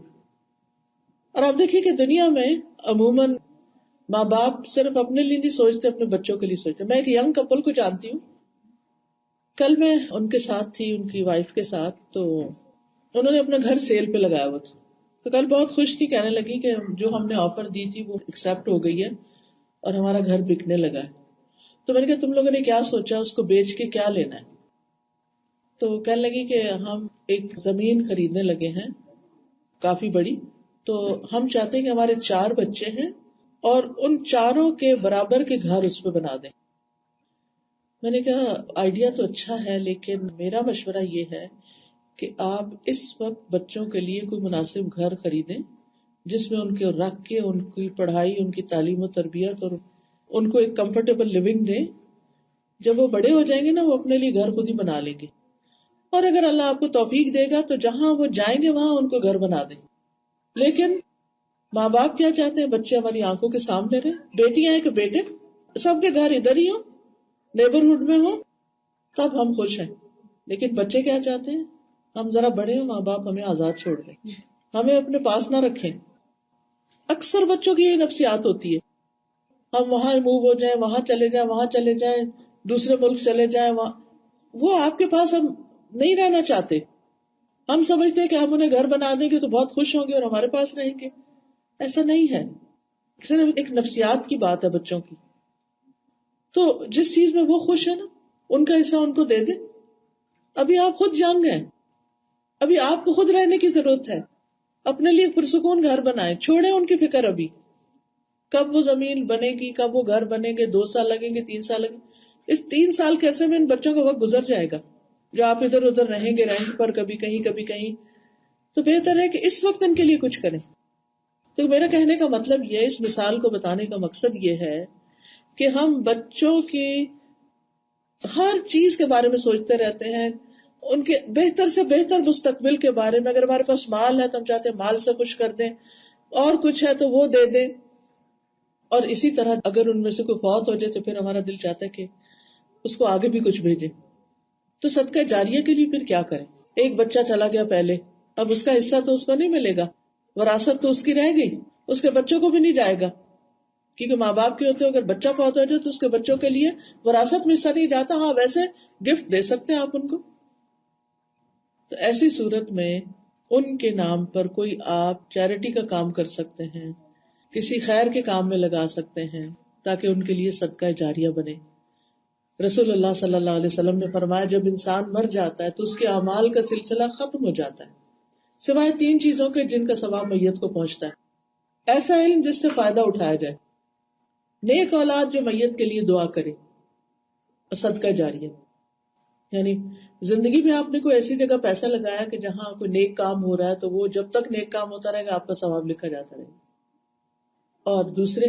اور آپ دیکھیں کہ دنیا میں عموماً ماں باپ صرف اپنے لیے نہیں سوچتے، اپنے بچوں کے لیے سوچتے. میں ایک ینگ کپل کو جانتی ہوں، کل میں ان کے ساتھ تھی، ان کی وائف کے ساتھ، تو انہوں نے اپنا گھر سیل پہ لگایا ہوا تھا. تو کل بہت خوش تھی، کہنے لگی کہ جو ہم نے آفر دی تھی وہ ایکسپٹ ہو گئی ہے اور ہمارا گھر بکنے لگا ہے. تو میں نے کہا تم لوگوں نے کیا سوچا، اس کو بیچ کے کیا لینا ہے؟ تو کہنے لگی کہ ہم ایک زمین خریدنے لگے ہیں کافی بڑی، تو ہم چاہتے ہیں کہ ہمارے 4 بچے ہیں اور ان 4 کے برابر کے گھر اس پہ بنا دیں. میں نے کہا آئیڈیا تو اچھا ہے، لیکن میرا مشورہ یہ ہے کہ آپ اس وقت بچوں کے لیے کوئی مناسب گھر خریدیں جس میں ان کے رکھ کے ان کی پڑھائی، ان کی تعلیم و تربیت اور ان کو ایک کمفرٹیبل لیونگ دیں. جب وہ بڑے ہو جائیں گے نا وہ اپنے لیے گھر خود ہی بنا لیں گے، اور اگر اللہ آپ کو توفیق دے گا تو جہاں وہ جائیں گے وہاں ان کو گھر بنا دیں. لیکن ماں باپ کیا چاہتے ہیں؟ بچے ہماری آنکھوں کے سامنے رہے، بیٹیاں ہیں کہ بیٹے سب کے گھر ادھر ہی ہوں، نیبرہڈ میں ہوں، تب ہم خوش ہیں. لیکن بچے کیا چاہتے ہیں؟ ہم ذرا بڑے ہوں، ماں باپ ہمیں آزاد چھوڑ دیں، ہمیں اپنے پاس نہ رکھیں. اکثر بچوں کی یہ نفسیات ہوتی ہے، ہم وہاں موو ہو جائیں، وہاں چلے جائیں، وہاں چلے جائیں، دوسرے ملک چلے جائیں، وہاں وہ آپ کے پاس ہم نہیں رہنا چاہتے. ہم سمجھتے ہیں کہ ہم انہیں گھر بنا دیں گے تو بہت خوش ہوں گے اور ہمارے پاس رہیں گے. ایسا نہیں ہے، صرف ایک نفسیات کی بات ہے بچوں کی. تو جس چیز میں وہ خوش ہے نا، ان کا حصہ ان کو دے دیں. ابھی آپ خود ینگ ہیں، ابھی آپ کو خود رہنے کی ضرورت ہے. اپنے لیے پرسکون گھر بنائیں، چھوڑیں ان کی فکر. ابھی کب وہ زمین بنے گی، کب وہ گھر بنے گے، 2 سال لگیں گے، 3 سال لگیں گے. اس 3 سال کے عرصے میں ان بچوں کا وقت گزر جائے گا جو آپ ادھر ادھر رہیں گے رینٹ پر، کبھی کہیں کبھی کہیں. تو بہتر ہے کہ اس وقت ان کے لیے کچھ کریں. تو میرا کہنے کا مطلب یہ، اس مثال کو بتانے کا مقصد یہ ہے کہ ہم بچوں کی ہر چیز کے بارے میں سوچتے رہتے ہیں، ان کے بہتر سے بہتر مستقبل کے بارے میں. اگر ہمارے پاس مال ہے تو ہم چاہتے ہیں مال سے خوش کر دیں، اور کچھ ہے تو وہ دے دیں. اور اسی طرح اگر ان میں سے کوئی فوت ہو جائے تو پھر ہمارا دل چاہتا ہے کہ اس کو آگے بھی کچھ بھیجیں. تو صدقہ جاریہ کے لیے پھر کیا کریں؟ ایک بچہ چلا گیا پہلے، اب اس کا حصہ تو اس کو نہیں ملے گا، وراثت تو اس کی رہ گئی، اس کے بچوں کو بھی نہیں جائے گا. کیونکہ ماں باپ کے ہوتے ہیں، اگر بچہ فوت ہو جائے تو اس کے بچوں کے لیے وراثت میں حصہ نہیں جاتا. ہاں ویسے گفٹ دے سکتے ہیں آپ ان کو. تو ایسی صورت میں ان کے نام پر کوئی آپ چیریٹی کا کام کر سکتے ہیں، کسی خیر کے کام میں لگا سکتے ہیں تاکہ ان کے لیے صدقہ جاریہ بنے. رسول اللہ صلی اللہ علیہ وسلم نے فرمایا جب انسان مر جاتا ہے تو اس کے اعمال کا سلسلہ ختم ہو جاتا ہے سوائے 3 چیزوں کے جن کا ثواب میت کو پہنچتا ہے. ایسا علم جس سے فائدہ اٹھایا جائے، نیک اولاد جو میت کے لیے دعا کرے، اور صدقہ جاریہ. یعنی زندگی میں آپ نے کوئی ایسی جگہ پیسہ لگایا کہ جہاں کوئی نیک کام ہو رہا ہے تو وہ جب تک نیک کام ہوتا رہے گا آپ کا ثواب لکھا جاتا رہے گا. اور دوسرے،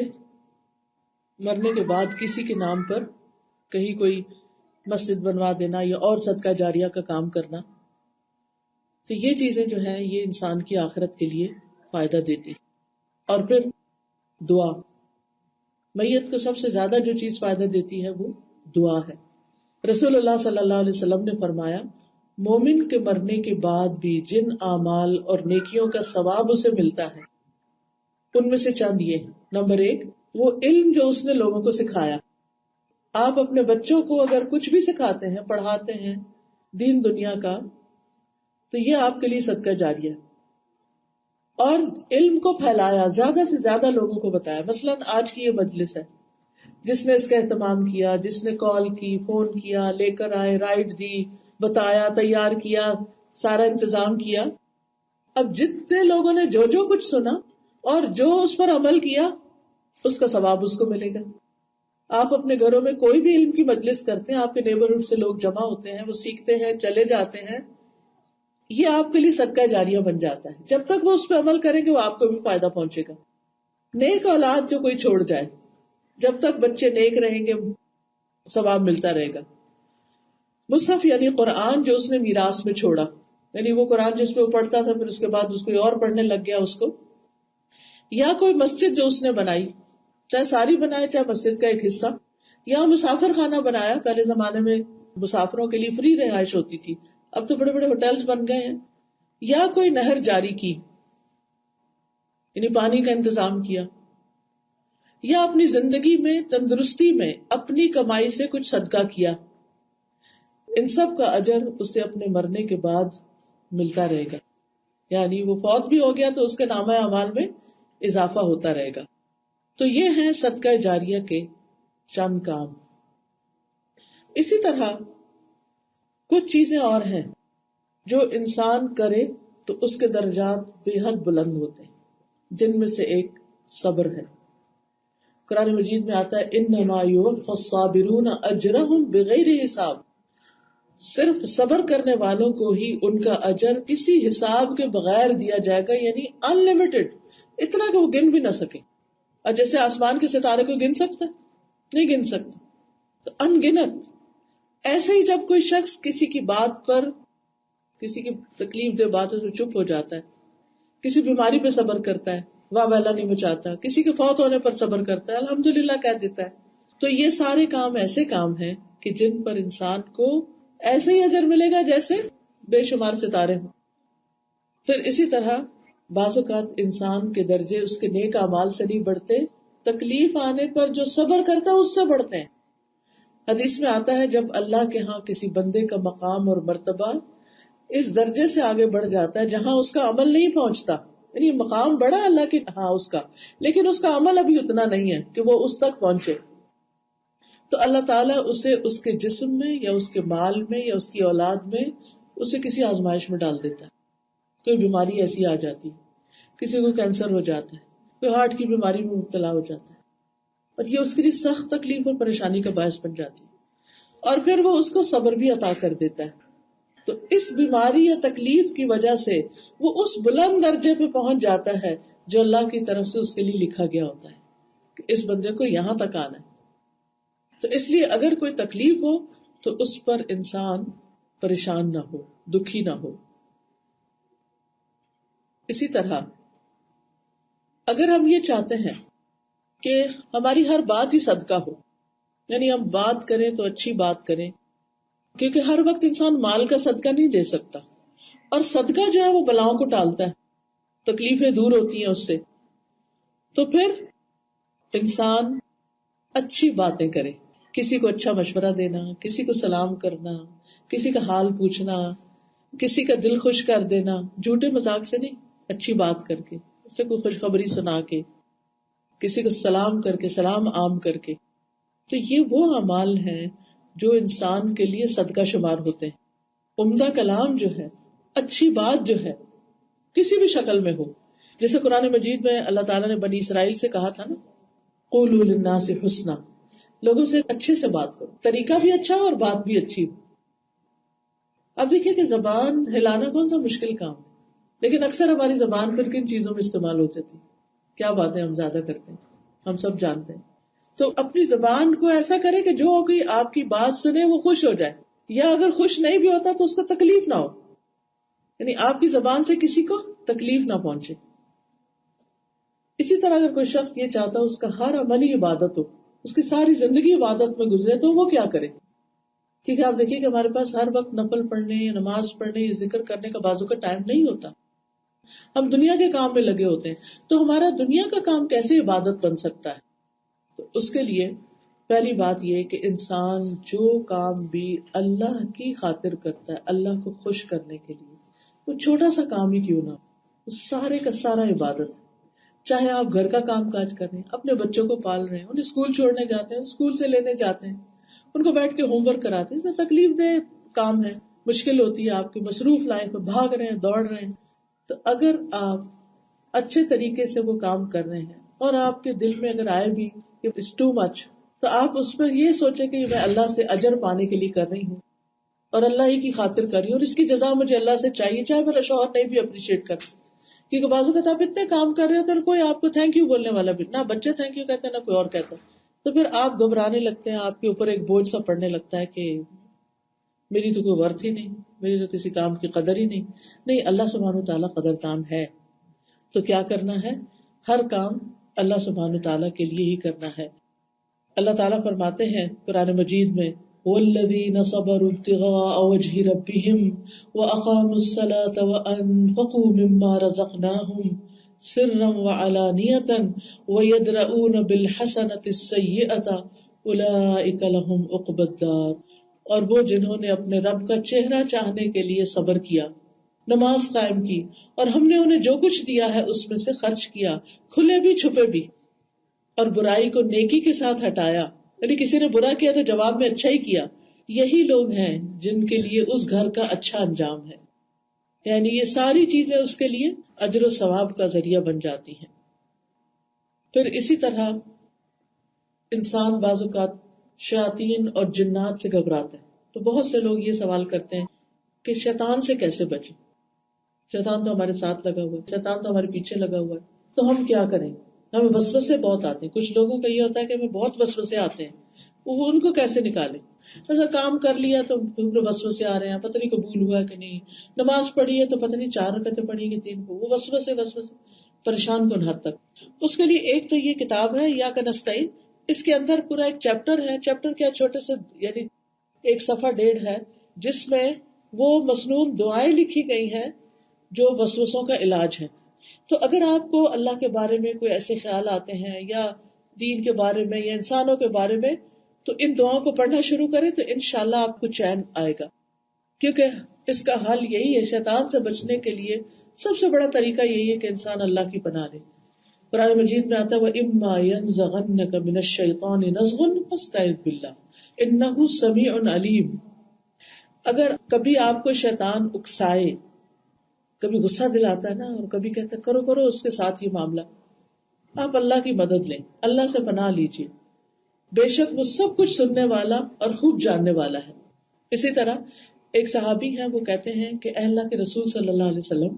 مرنے کے بعد کسی کے نام پر کہیں کوئی مسجد بنوا دینا یا اور صدقہ جاریہ کا کام کرنا. تو یہ چیزیں جو ہیں یہ انسان کی آخرت کے لیے فائدہ دیتی. اور پھر دعا، میت کو سب سے زیادہ جو چیز فائدہ دیتی ہے وہ دعا ہے. رسول اللہ صلی اللہ علیہ وسلم نے فرمایا مومن کے مرنے کے بعد بھی جن اعمال اور نیکیوں کا ثواب اسے ملتا ہے ان میں سے چند یہ. نمبر 1، وہ علم جو اس نے لوگوں کو سکھایا. آپ اپنے بچوں کو اگر کچھ بھی سکھاتے ہیں، پڑھاتے ہیں دین دنیا کا، تو یہ آپ کے لیے صدقہ جاریہ ہے. اور علم کو پھیلایا، زیادہ سے زیادہ لوگوں کو بتایا. مثلا آج کی یہ مجلس ہے، جس نے اس کا اہتمام کیا، جس نے کال کی، فون کیا، لے کر آئے، رائڈ دی، بتایا، تیار کیا، سارا انتظام کیا. اب جتنے لوگوں نے جو جو کچھ سنا اور جو اس پر عمل کیا اس کا ثواب اس کو ملے گا. آپ اپنے گھروں میں کوئی بھی علم کی مجلس کرتے ہیں، آپ کے نیبرہڈ سے لوگ جمع ہوتے ہیں، وہ سیکھتے ہیں، چلے جاتے ہیں، یہ آپ کے لیے صدقہ جاریہ بن جاتا ہے. جب تک وہ اس پہ عمل کریں گے وہ آپ کو بھی فائدہ پہنچے گا. نیک اولاد جو کوئی چھوڑ جائے، جب تک بچے نیک رہیں گے ثواب ملتا رہے گا. مصحف یعنی قرآن جو اس نے میراث میں چھوڑا، یعنی وہ قرآن جس پہ وہ پڑھتا تھا پھر اس کے بعد اس کو اور پڑھنے لگ گیا اس کو. یا کوئی مسجد جو اس نے بنائی، چاہے ساری بنائے چاہے مسجد کا ایک حصہ. یا مسافر خانہ بنایا، پہلے زمانے میں مسافروں کے لیے فری رہائش ہوتی تھی، اب تو بڑے بڑے ہوٹلز بن گئے ہیں. یا کوئی نہر جاری کی، یعنی پانی کا انتظام کیا. یا اپنی زندگی میں تندرستی میں اپنی کمائی سے کچھ صدقہ کیا. ان سب کا اجر اسے اپنے مرنے کے بعد ملتا رہے گا. یعنی وہ فوت بھی ہو گیا تو اس کے نامہ اعمال میں اضافہ ہوتا رہے گا. تو یہ ہیں صدقہ جاریہ کے چند کام. اسی طرح کچھ چیزیں اور ہیں جو انسان کرے تو اس کے درجات بے حد بلند ہوتے ہیں، جن میں سے ایک صبر ہے. قرآن مجید میں آتا ہے انما یوفی الصابرون اجرہم بغیر حساب. صرف صبر کرنے والوں کو ہی ان کا اجر کسی حساب کے بغیر دیا جائے گا، یعنی ان لمیٹڈ، اتنا کہ وہ گن بھی نہ سکے. اور جیسے آسمان کے ستارے کو گن سکتا نہیں گن سکتا، تو ان گنت. ایسے ہی جب کوئی شخص کسی کی بات پر، کسی کی تکلیف دہ باتوں سے چپ ہو جاتا ہے، کسی بیماری پہ صبر کرتا ہے، واہ ویلا نہیں مچاتا، کسی کے فوت ہونے پر صبر کرتا ہے، الحمدللہ کہہ دیتا ہے، تو یہ سارے کام ایسے کام ہیں کہ جن پر انسان کو ایسے ہی اجر ملے گا جیسے بے شمار ستارے ہوں. پھر اسی طرح بعض اوقات انسان کے درجے اس کے نیک اعمال سے نہیں بڑھتے، تکلیف آنے پر جو صبر کرتا ہے اس سے بڑھتے ہیں. حدیث میں آتا ہے جب اللہ کے ہاں کسی بندے کا مقام اور مرتبہ اس درجے سے آگے بڑھ جاتا ہے جہاں اس کا عمل نہیں پہنچتا، یعنی مقام بڑا اللہ کے ہاں اس کا، لیکن اس کا عمل ابھی اتنا نہیں ہے کہ وہ اس تک پہنچے، تو اللہ تعالیٰ اسے اس کے جسم میں یا اس کے مال میں یا اس کی اولاد میں اسے کسی آزمائش میں ڈال دیتا ہے. کوئی بیماری ایسی آ جاتی، کسی کو کینسر ہو جاتا ہے، کوئی ہارٹ کی بیماری میں مبتلا ہو جاتا ہے، اور یہ اس کے لیے سخت تکلیف اور پریشانی کا باعث بن جاتی ہے، اور پھر وہ اس کو صبر بھی عطا کر دیتا ہے. تو اس بیماری یا تکلیف کی وجہ سے وہ اس بلند درجے پہ پہنچ جاتا ہے جو اللہ کی طرف سے اس کے لیے لکھا گیا ہوتا ہے کہ اس بندے کو یہاں تک آنا ہے. تو اس لیے اگر کوئی تکلیف ہو تو اس پر انسان پریشان نہ ہو، دکھی نہ ہو. اسی طرح اگر ہم یہ چاہتے ہیں کہ ہماری ہر بات ہی صدقہ ہو، یعنی ہم بات کریں تو اچھی بات کریں، کیونکہ ہر وقت انسان مال کا صدقہ نہیں دے سکتا، اور صدقہ جو ہے وہ بلاؤں کو ٹالتا ہے، تکلیفیں دور ہوتی ہیں اس سے. تو پھر انسان اچھی باتیں کرے، کسی کو اچھا مشورہ دینا، کسی کو سلام کرنا، کسی کا حال پوچھنا، کسی کا دل خوش کر دینا، جھوٹے مذاق سے نہیں، اچھی بات کر کے، اسے کوئی خوشخبری سنا کے، کسی کو سلام کر کے، سلام عام کر کے. تو یہ وہ اعمال ہیں جو انسان کے لیے صدقہ شمار ہوتے ہیں. عمدہ کلام جو ہے، اچھی بات جو ہے، کسی بھی شکل میں ہو، جیسے قرآن مجید میں اللہ تعالیٰ نے بنی اسرائیل سے کہا تھا نا، قولوا للناس حسنا، لوگوں سے اچھے سے بات کرو، طریقہ بھی اچھا ہو اور بات بھی اچھی ہو. اب دیکھیں کہ زبان ہلانا کون سا مشکل کام ہے، لیکن اکثر ہماری زبان پر کن چیزوں میں استعمال ہو جاتی، کیا باتیں ہم زیادہ کرتے ہیں، ہم سب جانتے ہیں. تو اپنی زبان کو ایسا کرے کہ جو کوئی آپ کی بات سنے وہ خوش ہو جائے، یا اگر خوش نہیں بھی ہوتا تو اس کو تکلیف نہ ہو، یعنی آپ کی زبان سے کسی کو تکلیف نہ پہنچے. اسی طرح اگر کوئی شخص یہ چاہتا ہے اس کا ہر عمل ہی عبادت ہو، اس کی ساری زندگی عبادت میں گزرے، تو وہ کیا کرے؟ کیونکہ آپ دیکھیے کہ ہمارے پاس ہر وقت نفل پڑھنے یا نماز پڑھنے یا ذکر کرنے کا بازو کا ٹائم نہیں ہوتا، ہم دنیا کے کام میں لگے ہوتے ہیں. تو ہمارا دنیا کا کام کیسے عبادت بن سکتا ہے؟ تو اس کے لیے پہلی بات یہ کہ انسان جو کام بھی اللہ کی خاطر کرتا ہے، اللہ کو خوش کرنے کے لیے، وہ چھوٹا سا کام ہی کیوں نہ ہو، وہ سارے کا سارا عبادت ہے. چاہے آپ گھر کا کام کاج کر رہے ہیں، اپنے بچوں کو پال رہے ہیں، انہیں اسکول چھوڑنے جاتے ہیں، اسکول سے لینے جاتے ہیں، ان کو بیٹھ کے ہوم ورک کراتے ہیں، تکلیف دہ کام ہے، مشکل ہوتی ہے، آپ کی مصروف لائف میں بھاگ رہے ہیں، دوڑ رہے ہیں. تو اگر آپ اچھے طریقے سے وہ کام کر رہے ہیں اور آپ کے دل میں اگر آئے بھی کہ اٹس ٹو مچ، تو آپ اس پر یہ سوچیں کہ میں اللہ سے اجر پانے کے لیے کر رہی ہوں اور اللہ ہی کی خاطر کر رہی ہوں، اور اس کی جزا مجھے اللہ سے چاہیے، چاہے میرا شوہر نہیں بھی اپریشیٹ کرتا. کیونکہ بعض اوقات آپ اتنے کام کر رہے ہوتے ہیں، کوئی آپ کو تھینک یو بولنے والا بھی نہ، بچے تھینک یو کہتے ہیں نہ کوئی اور کہتا ہے، تو پھر آپ گھبرانے لگتے ہیں، آپ کے اوپر ایک بوجھ سا پڑنے لگتا ہے کہ میری تو کوئی ورتھ ہی نہیں، میری تو کسی کام کی قدر ہی نہیں. نہیں، اللہ سبحانہ تعالیٰ قدردان ہے. تو کیا کرنا ہے؟ ہر کام اللہ سبحانہ تعالیٰ کے لیے ہی کرنا ہے. اللہ تعالیٰ فرماتے ہیں قرآن مجید میں، وَالَّذِينَ صَبَرُوا ابْتِغَاءَ وَجْهِ رَبِّهِمْ وَأَقَامُوا الصَّلَاةَ وَأَنفَقُوا مِمَّا رَزَقْنَاهُمْ سِرًّا وَعَلَانِيَةً وَيَدْرَؤُونَ بِالْحَسَنَةِ السَّيِّئَةَ أُولَئِكَ لَهُمْ عُقْبَى الدَّارِ. اور وہ جنہوں نے اپنے رب کا چہرہ چاہنے کے لیے صبر کیا، نماز قائم کی، اور ہم نے انہیں جو کچھ دیا ہے اس میں سے خرچ کیا، کھلے بھی چھپے بھی، اور برائی کو نیکی کے ساتھ ہٹایا، یعنی کسی نے برا کیا تو جواب میں اچھا ہی کیا، یہی لوگ ہیں جن کے لیے اس گھر کا اچھا انجام ہے. یعنی یہ ساری چیزیں اس کے لیے اجر و ثواب کا ذریعہ بن جاتی ہیں. پھر اسی طرح انسان بعض اوقات شیاطین اور جنات سے گھبراتا ہے. تو بہت سے لوگ یہ سوال کرتے ہیں کہ شیطان سے کیسے بچیں؟ شیطان تو ہمارے ساتھ لگا ہوا ہے، شیطان تو ہمارے پیچھے لگا ہوا ہے، تو ہم کیا کریں؟ ہمیں وسوسے بہت آتے ہیں. کچھ لوگوں کا یہ ہوتا ہے کہ ہمیں بہت وسوسے آتے ہیں، وہ ان کو کیسے نکالیں؟ ایسا کام کر لیا تو وسوسے آ رہے ہیں، پتہ نہیں قبول ہوا کہ نہیں، نماز پڑھی ہے تو پتہ نہیں 4 رکعتیں پڑھی کہ 3 کو، وہ وسوسے پریشان کن حد تک. اس کے لیے ایک تو یہ کتاب ہے یا کا نستعین، اس کے اندر پورا ایک چیپٹر ہے، چیپٹر کیا چھوٹے سے، یعنی 1 صفحہ 1.5 ہے، جس میں وہ مسنون دعائیں لکھی گئی ہیں جو وسوسوں کا علاج ہے. تو اگر آپ کو اللہ کے بارے میں کوئی ایسے خیال آتے ہیں یا دین کے بارے میں یا انسانوں کے بارے میں، تو ان دعاؤں کو پڑھنا شروع کریں تو انشاءاللہ آپ کو چین آئے گا. کیونکہ اس کا حل یہی ہے، شیطان سے بچنے کے لیے سب سے بڑا طریقہ یہی ہے کہ انسان اللہ کی پناہ لے. قرآن مجید میں آتا ہے وَإِمَّا يَنزَغَنَّكَ مِنَ الشَّيْطَانِ نَزْغٌ فَاسْتَعِذْ بِاللَّهِ إِنَّهُ سَمِيعٌ عَلِيمٌ. اگر کبھی آپ کو شیطان اکسائے، کبھی غصہ دلاتا ہے نا، اور کبھی کہتا ہے کرو کرو اس کے ساتھ یہ معاملہ، آپ اللہ کی مدد لیں، اللہ سے پناہ لیجیے، بے شک وہ سب کچھ سننے والا اور خوب جاننے والا ہے. اسی طرح ایک صحابی ہیں، وہ کہتے ہیں کہ اے اللہ کے رسول صلی اللہ علیہ وسلم،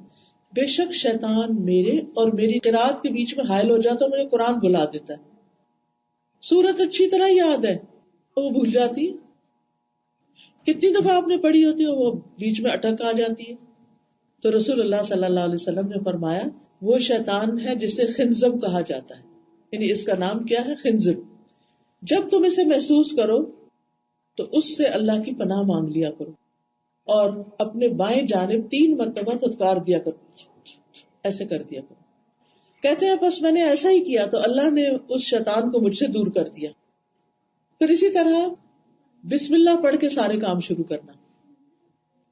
بے شک شیطان میرے اور میری قرات کے بیچ میں حائل ہو جاتا ہے، مجھے قرآن بلا دیتا ہے، سورت اچھی طرح یاد ہے وہ بھول جاتی ہے، کتنی دفعہ آپ نے پڑھی ہوتی ہے وہ بیچ میں اٹک آ جاتی ہے. تو رسول اللہ صلی اللہ علیہ وسلم نے فرمایا وہ شیطان ہے جسے خنزب کہا جاتا ہے، یعنی اس کا نام کیا ہے؟ خنزب. جب تم اسے محسوس کرو تو اس سے اللہ کی پناہ مانگ لیا کرو اور اپنے بائیں جانب 3 مرتبہ دھتکار دیا کرو، ایسے کر دیا کرو. کہتے ہیں بس میں نے ایسا ہی کیا تو اللہ نے اس شیطان کو مجھ سے دور کر دیا. پھر اسی طرح بسم اللہ پڑھ کے سارے کام شروع کرنا،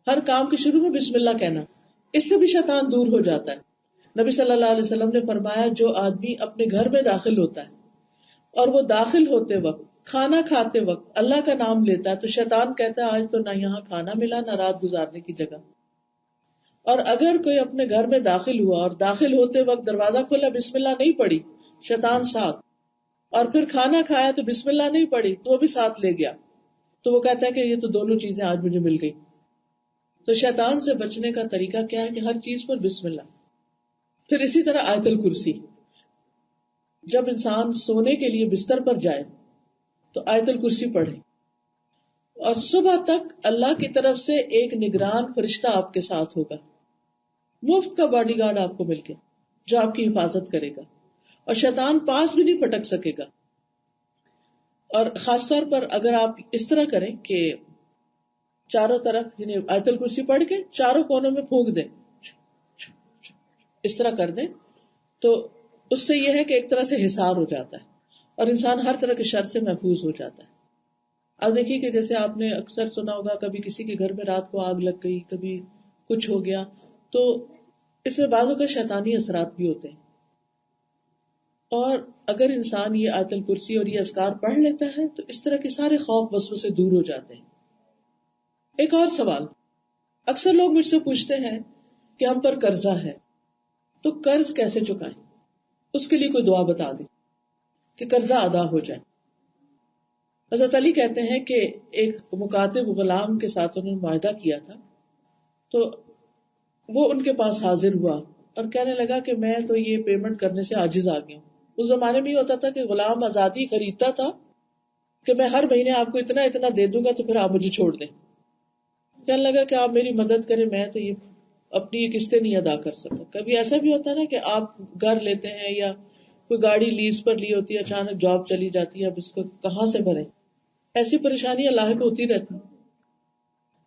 ہر کام کے شروع میں بسم اللہ کہنا، اس سے بھی شیطان دور ہو جاتا ہے. نبی صلی اللہ علیہ وسلم نے فرمایا جو آدمی اپنے گھر میں داخل ہوتا ہے اور وہ داخل ہوتے وقت، کھانا کھاتے وقت اللہ کا نام لیتا ہے تو شیطان کہتا ہے آج تو نہ یہاں کھانا ملا نہ رات گزارنے کی جگہ. اور اگر کوئی اپنے گھر میں داخل ہوا اور داخل ہوتے وقت دروازہ کھولا بسم اللہ نہیں پڑی، شیطان ساتھ، اور پھر کھانا کھایا تو بسم اللہ نہیں پڑی تو وہ بھی ساتھ لے گیا، تو وہ کہتا ہے کہ یہ تو دونوں چیزیں آج مجھے مل گئی. تو شیطان سے بچنے کا طریقہ کیا ہے کہ ہر چیز پر بسم اللہ. پھر اسی طرح آیت الکرسی، جب انسان سونے کے لیے بستر پر جائے تو آیت الکرسی پڑھے، اور صبح تک اللہ کی طرف سے ایک نگران فرشتہ آپ کے ساتھ ہوگا، مفت کا باڈی گارڈ آپ کو مل کے جو آپ کی حفاظت کرے گا، اور شیطان پاس بھی نہیں پھٹک سکے گا. اور خاص طور پر اگر آپ اس طرح کریں کہ چاروں طرف یعنی آیت الکرسی پڑھ کے چاروں کونوں میں پھونک دیں، اس طرح کر دیں، تو اس سے یہ ہے کہ ایک طرح سے حصار ہو جاتا ہے اور انسان ہر طرح کے شر سے محفوظ ہو جاتا ہے. اب دیکھیے کہ جیسے آپ نے اکثر سنا ہوگا کبھی کسی کے گھر میں رات کو آگ لگ گئی، کبھی کچھ ہو گیا، تو اس میں بعضوں کا شیطانی اثرات بھی ہوتے ہیں. اور اگر انسان یہ آیت الکرسی اور یہ اذکار پڑھ لیتا ہے تو اس طرح کے سارے خوف وسوسے دور ہو جاتے ہیں. ایک اور سوال، اکثر لوگ مجھ سے پوچھتے ہیں کہ ہم پر قرضہ ہے تو قرض کیسے چکائیں، اس کے لیے کوئی دعا بتا دیں کہ قرضہ ادا ہو جائے. حضرت علی کہتے ہیں کہ ایک مکاتب غلام کے ساتھ انہوں نے معاہدہ کیا تھا، تو وہ ان کے پاس حاضر ہوا اور کہنے لگا کہ میں تو یہ پیمنٹ کرنے سے عاجز آ گیا ہوں. اس زمانے میں یہ ہوتا تھا کہ غلام آزادی خریدتا تھا کہ میں ہر مہینے آپ کو اتنا اتنا دے دوں گا تو پھر آپ مجھے چھوڑ دیں. کہنے لگا کہ آپ میری مدد کریں، میں تو یہ اپنی یہ قسطیں نہیں ادا کر سکتا. کبھی ایسا بھی ہوتا ہے نا کہ آپ گھر لیتے ہیں یا کوئی گاڑی لیز پر لی ہوتی ہے، اچانک جاب چلی جاتی ہے، اب اس کو کہاں سے بھریں، ایسی پریشانیاں لاحق ہوتی رہتی.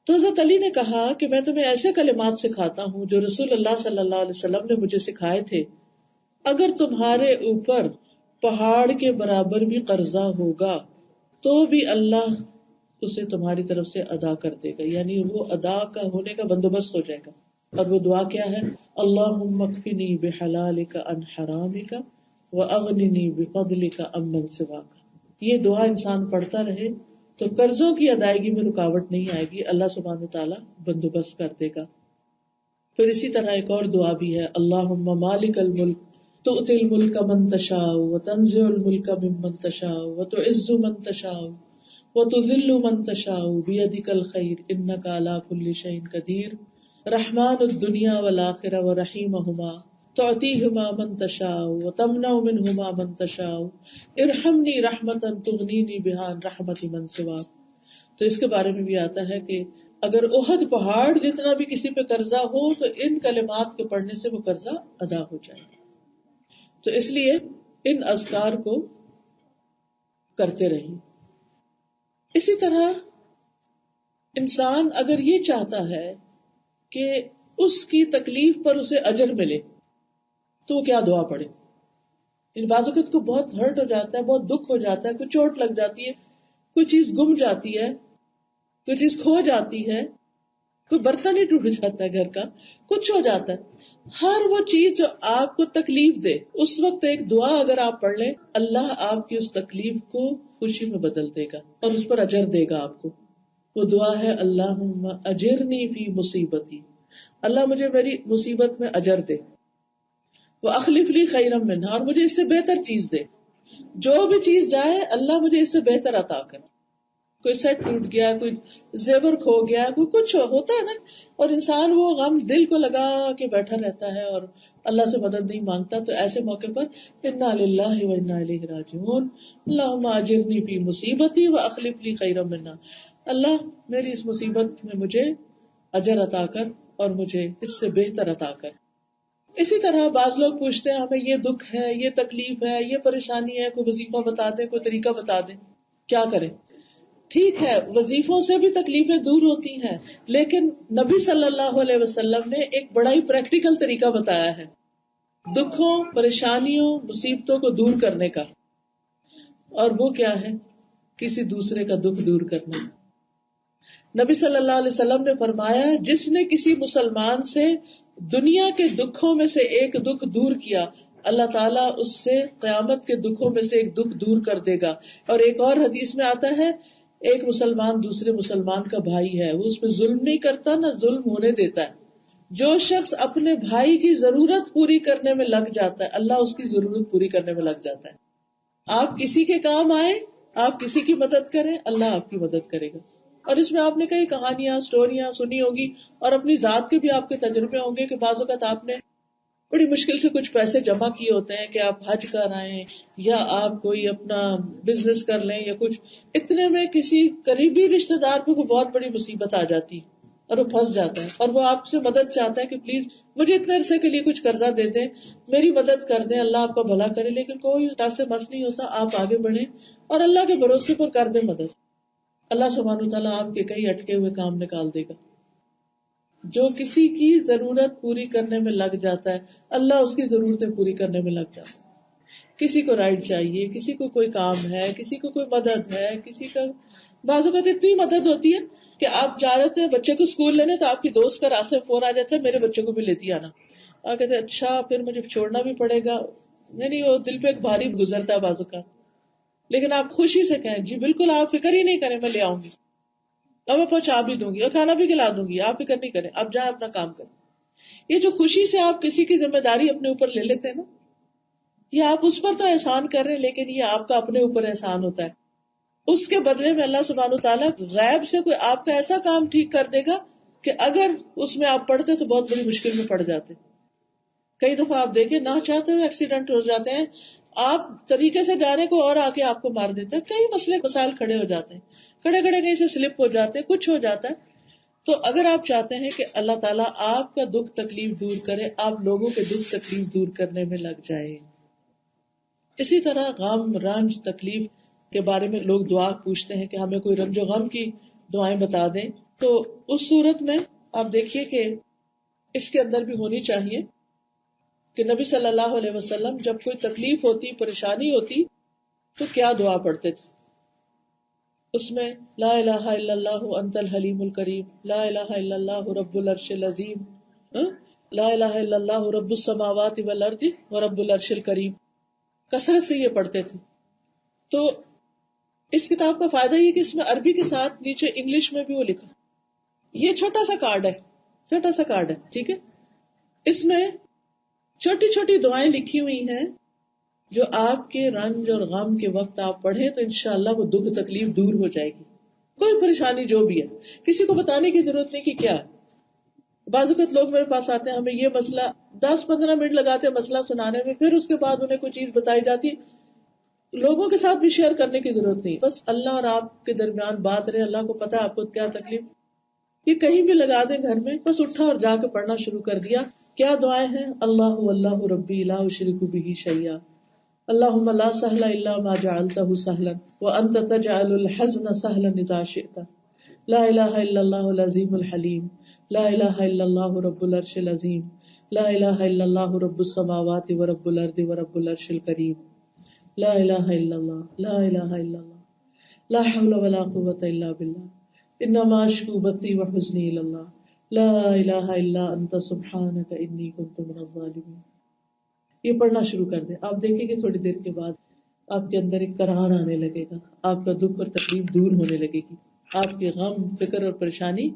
تو حضرت علی نے کہا کہ میں تمہیں ایسے کلمات سکھاتا ہوں جو رسول اللہ صلی اللہ علیہ وسلم نے مجھے سکھائے تھے، اگر تمہارے اوپر پہاڑ کے برابر بھی قرضہ ہوگا تو بھی اللہ اسے تمہاری طرف سے ادا کر دے گا، یعنی وہ ادا کا ہونے کا بندوبست ہو جائے گا. اور وہ دعا کیا ہے؟ اللہم اکفنی بحلالک عن حرامک واغننی بفضلک عمن سواک. یہ دعا انسان پڑھتا رہے تو قرضوں کی ادائیگی میں رکاوٹ نہیں آئے گی، اللہ سبحانہ تعالیٰ بندوبست کر دے گا. پھر اسی طرح ایک اور دعا بھی ہے، اللہم مالک الملک تؤتی الملک من تشاء وتنزع الملک ممن تشاء وتعز من تشاء وتذل من تشاء بیدک الخیر انک علی کل شیء قدیر رحمان الدنیا والآخرہ ورحیمہما تعطیہما من تشاء وتمنع منہما من تشاء ارحمنی رحمتا تغنینی بہا عن رحمت من سواک. تو اس کے بارے میں بھی آتا ہے کہ اگر احد پہاڑ جتنا بھی کسی پہ قرضہ ہو تو ان کلمات کے پڑھنے سے وہ قرضہ ادا ہو جائے گا. تو اس لیے ان اذکار کو کرتے رہیں. اسی طرح انسان اگر یہ چاہتا ہے کہ اس کی تکلیف پر اسے اجر ملے تو وہ کیا دعا پڑھے. ان بعض اوقات کو بہت ہرٹ ہو جاتا ہے، بہت دکھ ہو جاتا ہے، کوئی چوٹ لگ جاتی ہے، کوئی چیز گم جاتی ہے، کوئی چیز کھو جاتی ہے، کوئی برتن ہی ٹوٹ جاتا ہے گھر کا، کچھ ہو جاتا ہے. ہر وہ چیز جو آپ کو تکلیف دے اس وقت ایک دعا اگر آپ پڑھ لیں، اللہ آپ کی اس تکلیف کو خوشی میں بدل دے گا اور اس پر اجر دے گا آپ کو. وہ دعا ہے اللہم اجرنی فی مصیبتی، اللہ مجھے میری مصیبت میں اجر دے، واخلف لی خیرا منہا، اور مجھے اس سے بہتر چیز دے. جو بھی چیز جائے اللہ مجھے اس سے بہتر عطا کر. کوئی سیٹ ٹوٹ گیا، کوئی زیور کھو گیا، کوئی کچھ ہوتا ہے نا، اور انسان وہ غم دل کو لگا کے بیٹھا رہتا ہے اور اللہ سے مدد نہیں مانگتا. تو ایسے موقع پر انا للہ و انا الیہ راجعون، اللہم اجرنی فی مصیبتی واخلف لی خیرا منہا، اللہ میری اس مصیبت میں مجھے اجر عطا کر اور مجھے اس سے بہتر عطا کر. اسی طرح بعض لوگ پوچھتے ہیں ہمیں یہ دکھ ہے، یہ تکلیف ہے، یہ پریشانی ہے، کوئی وظیفہ بتا دیں، کوئی طریقہ بتا دیں، کیا کریں. ٹھیک ہے، وظیفوں سے بھی تکلیفیں دور ہوتی ہیں، لیکن نبی صلی اللہ علیہ وسلم نے ایک بڑا ہی پریکٹیکل طریقہ بتایا ہے دکھوں، پریشانیوں، مصیبتوں کو دور کرنے کا. اور وہ کیا ہے؟ کسی دوسرے کا دکھ دور کرنا. نبی صلی اللہ علیہ وسلم نے فرمایا جس نے کسی مسلمان سے دنیا کے دکھوں میں سے ایک دکھ دور کیا، اللہ تعالیٰ اس سے قیامت کے دکھوں میں سے ایک دکھ دور کر دے گا. اور ایک اور حدیث میں آتا ہے ایک مسلمان دوسرے مسلمان کا بھائی ہے، وہ اس میں ظلم نہیں کرتا، نہ ظلم ہونے دیتا ہے. جو شخص اپنے بھائی کی ضرورت پوری کرنے میں لگ جاتا ہے اللہ اس کی ضرورت پوری کرنے میں لگ جاتا ہے. آپ کسی کے کام آئے، آپ کسی کی مدد کریں، اللہ آپ کی مدد کرے گا. اور اس میں آپ نے کئی کہانیاں، سٹوریاں سنی ہوگی، اور اپنی ذات کے بھی آپ کے تجربے ہوں گے کہ بعض اوقات آپ نے بڑی مشکل سے کچھ پیسے جمع کیے ہوتے ہیں کہ آپ حج کر آئیں یا آپ کوئی اپنا بزنس کر لیں یا کچھ، اتنے میں کسی قریبی رشتے دار پہ کوئی بہت بڑی مصیبت آ جاتی اور وہ پھنس جاتا ہے اور وہ آپ سے مدد چاہتا ہے کہ پلیز مجھے اتنے عرصے کے لیے کچھ قرضہ دے دیں، میری مدد کر دیں، اللہ آپ کا بھلا کرے. لیکن کوئی ٹاس سے مس نہیں ہوتا، آپ آگے بڑھیں اور اللہ کے بھروسے پر کر دیں مدد. اللہ سبحانہ وتعالیٰ آپ کے کئی اٹکے ہوئے کام نکال دے گا. جو کسی کی ضرورت پوری کرنے میں لگ جاتا ہے اللہ اس کی ضرورتیں پوری کرنے میں لگ جاتا ہے. کسی کو رائڈ چاہیے، کسی کو کوئی کام ہے، کسی کو کوئی مدد ہے، کسی کا بعض اوقات اتنی مدد ہوتی ہے کہ آپ جا رہے تھے بچے کو اسکول لینے تو آپ کی دوست کا راستے میں فون آ جاتا ہے میرے بچے کو بھی لیتی آنا. اور کہتے اچھا پھر مجھے چھوڑنا بھی پڑے گا، نہیں وہ دل پہ ایک بھاری گزرتا ہے بعض اوقات. لیکن آپ خوشی سے کہیں جی بالکل آپ فکر ہی نہیں کریں، میں لے آؤں گی، اب میں پہنچا بھی دوں گی اور کھانا بھی کھلا دوں گی، آپ فکر نہیں کریں، آپ جائیں اپنا کام کریں. یہ جو خوشی سے آپ کسی کی ذمہ داری اپنے اوپر لے لیتے ہیں نا، یہ آپ اس پر تو احسان کر رہے ہیں لیکن یہ آپ کا اپنے اوپر احسان ہوتا ہے. اس کے بدلے میں اللہ سبحانہ وتعالیٰ غیب سے کوئی آپ کا ایسا کام ٹھیک کر دے گا کہ اگر اس میں آپ پڑتے تو بہت بڑی مشکل میں پڑ جاتے. کئی دفعہ آپ دیکھیں نہ چاہتے ہوئے ایکسیڈنٹ ہو جاتے ہیں، آپ طریقے سے جانے کو اور آ کے آپ کو مار دیتا ہے. کئی مسائل کھڑے ہو جاتے ہیں، کھڑے کہیں سے سلپ ہو جاتے ہیں، کچھ ہو جاتا ہے. تو اگر آپ چاہتے ہیں کہ اللہ تعالیٰ آپ کا دکھ تکلیف دور کرے، آپ لوگوں کے دکھ تکلیف دور کرنے میں لگ جائے. اسی طرح غم رنج تکلیف کے بارے میں لوگ دعا پوچھتے ہیں کہ ہمیں کوئی رنج و غم کی دعائیں بتا دیں. تو اس صورت میں آپ دیکھیے کہ اس کے اندر بھی ہونی چاہیے کہ نبی صلی اللہ علیہ وسلم جب کوئی تکلیف ہوتی، پریشانی ہوتی تو کیا دعا پڑھتے تھے. اس میں لا الہ الا اللہ انت الحلیم الکریم، لا الہ الا اللہ رب العرش العظیم، لا الہ الا اللہ رب السماوات والارض ورب العرش الکریم، کثرت سے یہ پڑھتے تھے. تو اس کتاب کا فائدہ یہ کہ اس میں عربی کے ساتھ نیچے انگلش میں بھی وہ لکھا. یہ چھوٹا سا کارڈ ہے، ٹھیک ہے. اس میں چھوٹی چھوٹی دعائیں لکھی ہوئی ہیں جو آپ کے رنج اور غم کے وقت آپ پڑھیں تو انشاءاللہ وہ دکھ تکلیف دور ہو جائے گی. کوئی پریشانی جو بھی ہے کسی کو بتانے کی ضرورت نہیں کہ کیا ہے. بعض اوقات لوگ میرے پاس آتے ہیں، ہمیں یہ مسئلہ 10-15 منٹ لگاتے ہیں مسئلہ سنانے میں، پھر اس کے بعد انہیں کوئی چیز بتائی جاتی. لوگوں کے ساتھ بھی شیئر کرنے کی ضرورت نہیں، بس اللہ اور آپ کے درمیان بات رہے، اللہ کو پتا آپ کو کیا تکلیف. یہ کہیں بھی لگا دیں گھر میں، بس اٹھا اور جا کے پڑھنا شروع کر دیا. کیا دعائیں ہیں؟ اللہ ربی لا اشرک بہ شیئا، اللہم لا سہل الا ما جعلتہ سہلا وانت تجعل الحزن سہلا اذا شئت، لا الہ الا اللہ العظیم الحلیم، لا الہ الا اللہ رب العرش العظیم، لا الہ الا اللہ رب السماوات ورب الارض ورب العرش الکریم، لا الہ الا اللہ، لا الہ الا اللہ، لا حول ولا قوة الا باللہ، انما اشکو بثی وحزنی الی اللہ، لا الہ الا انت سبحانک انی کنت من الظالمین۔ یہ پڑھنا شروع کر دیں، آپ دیکھیں گے تھوڑی دیر کے بعد آپ کے اندر ایک قرار آنے لگے گا، آپ کا دکھ اور تکلیف دور ہونے لگے گی، آپ کے غم، فکر اور پریشانی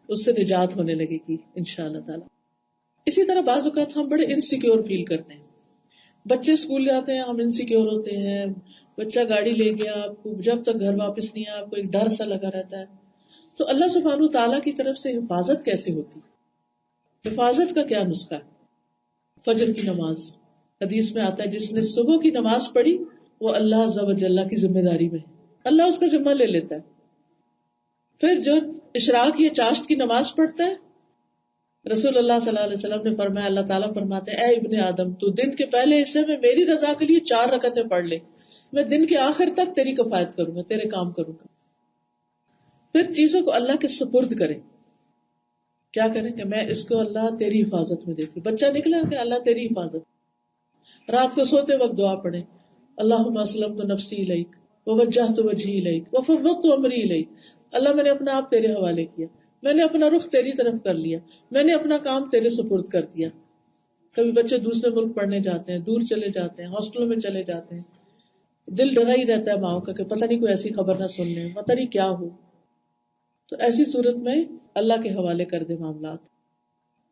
اس سے نجات ہونے لگے گی انشاءاللہ تعالی۔ اسی طرح بعض اوقات ہم بڑے انسیکیور فیل کرتے ہیں، بچے اسکول جاتے ہیں ہم انسیکیور ہوتے ہیں، بچہ گاڑی لے گیا آپ کو، جب تک گھر واپس نہیں آیا آپ کو ایک ڈر سا لگا رہتا ہے۔ تو اللہ سبحانہ تعالیٰ کی طرف سے حفاظت کیسے ہوتی؟ حفاظت کا کیا نسخہ ہے؟ فجر کی نماز، حدیث میں آتا ہے جس نے صبح کی نماز پڑھی وہ اللہ عز و جل کی ذمہ داری میں ہے، اللہ اس کا ذمہ لے لیتا ہے۔ پھر جو اشراق یا چاشت کی نماز پڑھتا ہے، رسول اللہ صلی اللہ علیہ وسلم نے فرمایا، اللہ تعالیٰ فرماتے ہیں اے ابن آدم تو دن کے پہلے حصے میں میری رضا کے لیے 4 رکعتیں پڑھ لے، میں دن کے آخر تک تیری کفایت کروں گا، تیرے کام کروں گا۔ پھر چیزوں کو اللہ کے سپرد کریں، کیا کریں کہ میں اس کو اللہ تیری حفاظت میں دیتی، بچہ نکلا کہ اللہ تیری حفاظت۔ رات کو سوتے وقت دعا پڑھیں، اللہم اسلمت نفسی الیک ووجہت وجہی الیک وفوضت امری الیک، اللہ میں نے اپنا آپ تیرے حوالے کیا، میں نے اپنا رخ تیری طرف کر لیا، میں نے اپنا کام تیرے سپرد کر دیا۔ کبھی بچے دوسرے ملک پڑھنے جاتے ہیں، دور چلے جاتے ہیں، ہاسٹلوں میں چلے جاتے ہیں، دل ڈرا ہی رہتا ہے ماؤں کا کہ پتہ نہیں کوئی ایسی خبر نہ سن لیں، پتہ نہیں کیا ہو۔ تو ایسی صورت میں اللہ کے حوالے کر دے معاملات۔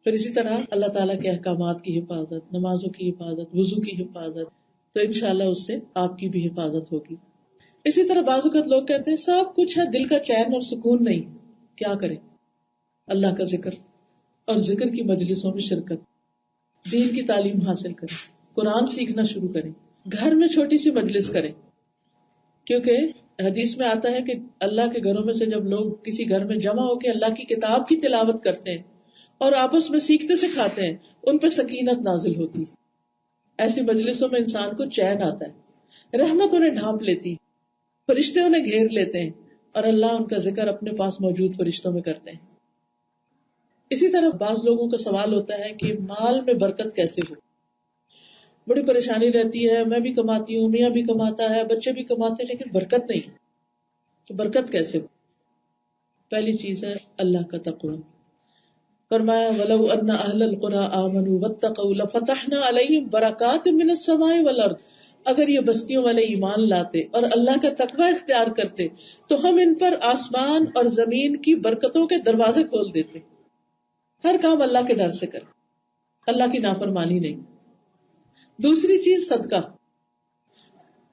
پھر اسی طرح اللہ تعالیٰ کے احکامات کی حفاظت، نمازوں کی حفاظت، وضو کی حفاظت، تو انشاءاللہ اس سے آپ کی بھی حفاظت ہوگی۔ اسی طرح بعض اوقات لوگ کہتے ہیں سب کچھ ہے، دل کا چین اور سکون نہیں، کیا کریں؟ اللہ کا ذکر اور ذکر کی مجلسوں میں شرکت، دین کی تعلیم حاصل کریں، قرآن سیکھنا شروع کریں، گھر میں چھوٹی سی مجلس کریں، کیونکہ حدیث میں آتا ہے کہ اللہ کے گھروں میں سے جب لوگ کسی گھر میں جمع ہو کے اللہ کی کتاب کی تلاوت کرتے ہیں اور آپس میں سیکھتے سکھاتے ہیں، ان پہ سکینت نازل ہوتی ہے۔ ایسی مجلسوں میں انسان کو چین آتا ہے، رحمت انہیں ڈھانپ لیتی، فرشتے انہیں گھیر لیتے ہیں اور اللہ ان کا ذکر اپنے پاس موجود فرشتوں میں کرتے ہیں۔ اسی طرح بعض لوگوں کا سوال ہوتا ہے کہ مال میں برکت کیسے ہو؟ بڑی پریشانی رہتی ہے، میں بھی کماتی ہوں، میاں بھی کماتا ہے، بچے بھی کماتے ہیں، لیکن برکت نہیں، تو برکت کیسے ہو؟ پہلی چیز ہے اللہ کا تقوی۔ فرمایا وَلَوْ أَنَّ أَهْلَ الْقُرَىٰ آمَنُوا وَاتَّقَوْا لَفَتَحْنَا عَلَيْهِمْ بَرَكَاتٍ مِّنَ السَّمَاءِ وَالْأَرْضِ، اگر یہ بستیوں والے ایمان لاتے اور اللہ کا تقوی اختیار کرتے تو ہم ان پر آسمان اور زمین کی برکتوں کے دروازے کھول دیتے۔ ہر کام اللہ کے ڈر سے کر، اللہ کی نافرمانی نہیں۔ دوسری چیز صدقہ،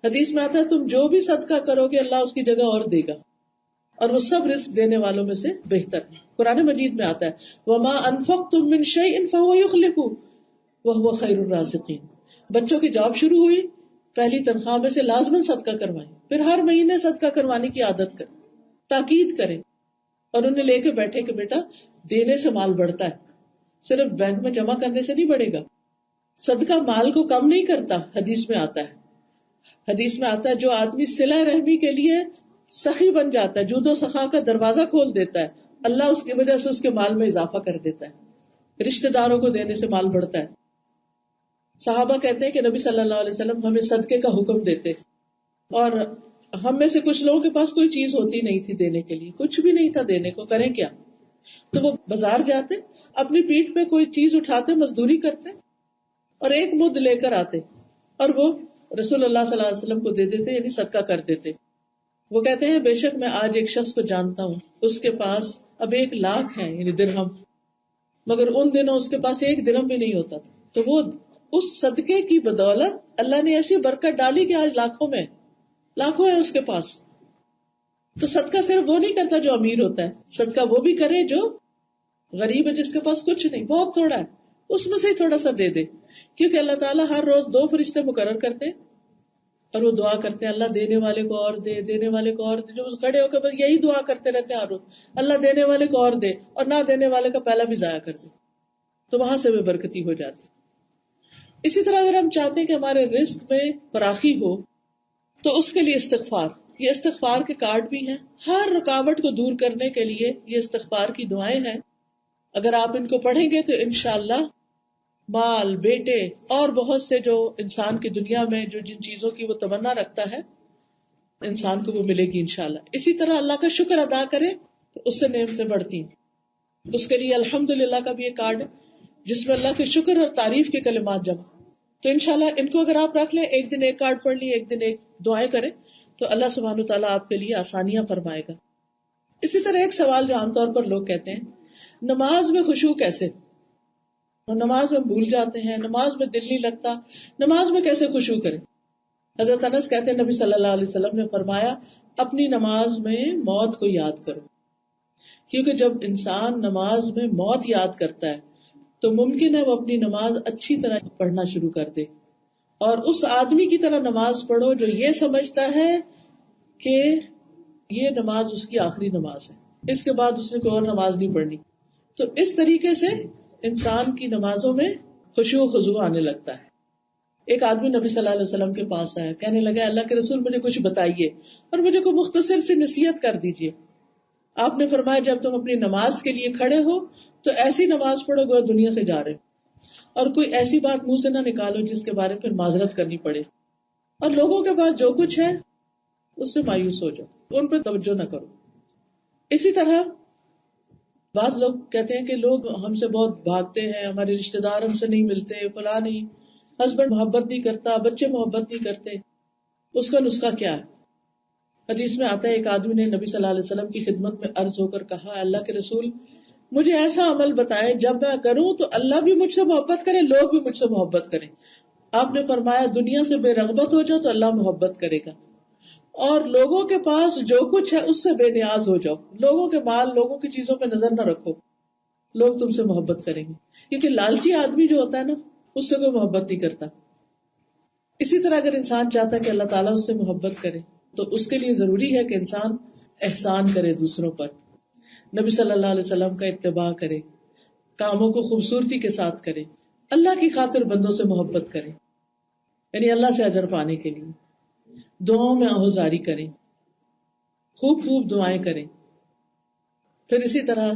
حدیث میں آتا ہے تم جو بھی صدقہ کرو گے اللہ اس کی جگہ اور دے گا، اور وہ سب رزق دینے والوں میں سے بہتر ہے۔ قرآن مجید میں آتا ہے وَمَا أَنفَقْتُم مِّن شَيْءٍ فَهُوَ يُخْلِفُهُ وَهُوَ خَيْرُ الرَّازِقِينَ۔ بچوں کی جاب شروع ہوئی، پہلی تنخواہ میں سے لازماً صدقہ کروائیں، پھر ہر مہینے صدقہ کروانے کی عادت کریں، تاکید کریں اور انہیں لے کے بیٹھے کہ بیٹا دینے سے مال بڑھتا ہے، صرف بینک میں جمع کرنے سے نہیں بڑھے گا۔ صدقہ مال کو کم نہیں کرتا، حدیث میں آتا ہے، حدیث میں آتا ہے جو آدمی صلہ رحمی کے لیے سخی بن جاتا ہے، جود و سخا کا دروازہ کھول دیتا ہے، اللہ اس کی وجہ سے اس کے مال میں اضافہ کر دیتا ہے، رشتہ داروں کو دینے سے مال بڑھتا ہے۔ صحابہ کہتے ہیں کہ نبی صلی اللہ علیہ وسلم ہمیں صدقے کا حکم دیتے، اور ہم میں سے کچھ لوگوں کے پاس کوئی چیز ہوتی نہیں تھی دینے کے لیے، کچھ بھی نہیں تھا دینے کو، کریں کیا؟ تو وہ بازار جاتے، اپنی پیٹھ پہ کوئی چیز اٹھاتے، مزدوری کرتے اور ایک مد لے کر آتے اور وہ رسول اللہ صلی اللہ علیہ وسلم کو دے دیتے، یعنی صدقہ کر دیتے۔ وہ کہتے ہیں بے شک میں آج ایک شخص کو جانتا ہوں، اس کے پاس اب 1,00,000 ہے، یعنی درہم، مگر ان دنوں اس کے پاس 1 درہم بھی نہیں ہوتا تھا، تو وہ اس صدقے کی بدولت اللہ نے ایسی برکت ڈالی کہ آج لاکھوں ہے اس کے پاس۔ تو صدقہ صرف وہ نہیں کرتا جو امیر ہوتا ہے، صدقہ وہ بھی کرے جو غریب ہے، جس کے پاس کچھ نہیں، بہت تھوڑا ہے، اس میں سے ہی تھوڑا سا دے دے، کیونکہ اللہ تعالیٰ ہر روز 2 فرشتے مقرر کرتے اور وہ دعا کرتے ہیں اللہ دینے والے کو اور دے، دینے والے کو اور دے، جو کھڑے ہو کے بس یہی دعا کرتے رہتے ہیں ہر روز، اللہ دینے والے کو اور دے اور نہ دینے والے کا پہلا بھی ضائع کر دے، تو وہاں سے بھی برکتی ہو جاتی۔ اسی طرح اگر ہم چاہتے ہیں کہ ہمارے رزق میں فراخی ہو تو اس کے لیے استغفار، یہ استغفار کے کارڈ بھی ہیں. ہر رکاوٹ کو دور کرنے کے لیے یہ استغفار کی دعائیں ہیں. اگر آپ ان کو پڑھیں گے تو انشاءاللہ مال، بیٹے اور بہت سے جو انسان کی دنیا میں جو جن چیزوں کی وہ تمنا رکھتا ہے انسان کو وہ ملے گی انشاءاللہ. اسی طرح اللہ کا شکر ادا کرے تو اس سے نعمتیں بڑھتی ہیں. اس کے لیے الحمدللہ کا بھی ایک کارڈ ہے جس میں اللہ کے شکر اور تعریف کے کلمات جمع. تو انشاءاللہ ان کو اگر آپ رکھ لیں، ایک دن ایک کارڈ پڑھ لی، ایک دن ایک دعائیں کریں تو اللہ سبحانہ وتعالیٰ آپ کے لیے آسانیاں فرمائے گا. اسی طرح ایک سوال جو عام طور پر لوگ کہتے ہیں، نماز میں خشوع کیسے؟ نماز میں بھول جاتے ہیں، نماز میں دل نہیں لگتا، نماز میں کیسے خشوع کریں؟ حضرت انس کہتے ہیں نبی صلی اللہ علیہ وسلم نے فرمایا اپنی نماز میں موت کو یاد کرو، کیونکہ جب انسان نماز میں موت یاد کرتا ہے تو ممکن ہے وہ اپنی نماز اچھی طرح پڑھنا شروع کر دے. اور اس آدمی کی طرح نماز پڑھو جو یہ سمجھتا ہے کہ یہ نماز اس کی آخری نماز ہے، اس کے بعد اس نے کوئی اور نماز نہیں پڑھنی. تو اس طریقے سے انسان کی نمازوں میں خشوع و خضوع آنے لگتا ہے. ایک آدمی نبی صلی اللہ علیہ وسلم کے پاس آیا، کہنے لگا اللہ کے رسول مجھے کچھ بتائیے اور مجھے کوئی مختصر سی نصیحت کر دیجیے. آپ نے فرمایا جب تم اپنی نماز کے لیے کھڑے ہو تو ایسی نماز پڑھو گو دنیا سے جا رہے ہو، اور کوئی ایسی بات منہ سے نہ نکالو جس کے بارے پھر معذرت کرنی پڑے، اور لوگوں کے پاس جو کچھ ہے اس سے مایوس ہو جاؤ، ان پہ توجہ نہ کرو. اسی طرح بعض لوگ کہتے ہیں کہ لوگ ہم سے بہت بھاگتے ہیں، ہمارے رشتے دار ہم سے نہیں ملتے، فلاں نہیں، ہسبینڈ محبت نہیں کرتا، بچے محبت نہیں کرتے. اس کا نسخہ کیا ہے؟ حدیث میں آتا ہے ایک آدمی نے نبی صلی اللہ علیہ وسلم کی خدمت میں عرض ہو کر کہا اللہ کے رسول مجھے ایسا عمل بتائے جب میں کروں تو اللہ بھی مجھ سے محبت کرے، لوگ بھی مجھ سے محبت کریں. آپ نے فرمایا دنیا سے بے رغبت ہو جاؤ تو اللہ محبت کرے گا، اور لوگوں کے پاس جو کچھ ہے اس سے بے نیاز ہو جاؤ. لوگوں کے مال، لوگوں کی چیزوں پہ نظر نہ رکھو، لوگ تم سے محبت کریں گے. کیونکہ لالچی آدمی جو ہوتا ہے نا اس سے کوئی محبت نہیں کرتا. اسی طرح اگر انسان چاہتا ہے کہ اللہ تعالیٰ اس سے محبت کرے تو اس کے لیے ضروری ہے کہ انسان احسان کرے دوسروں پر، نبی صلی اللہ علیہ وسلم کا اتباع کرے، کاموں کو خوبصورتی کے ساتھ کرے، اللہ کی خاطر بندوں سے محبت کرے، یعنی اللہ سے اجر پانے کے لیے دعاؤں میں آہوزاری کریں، خوب خوب دعائیں کریں. پھر اسی طرح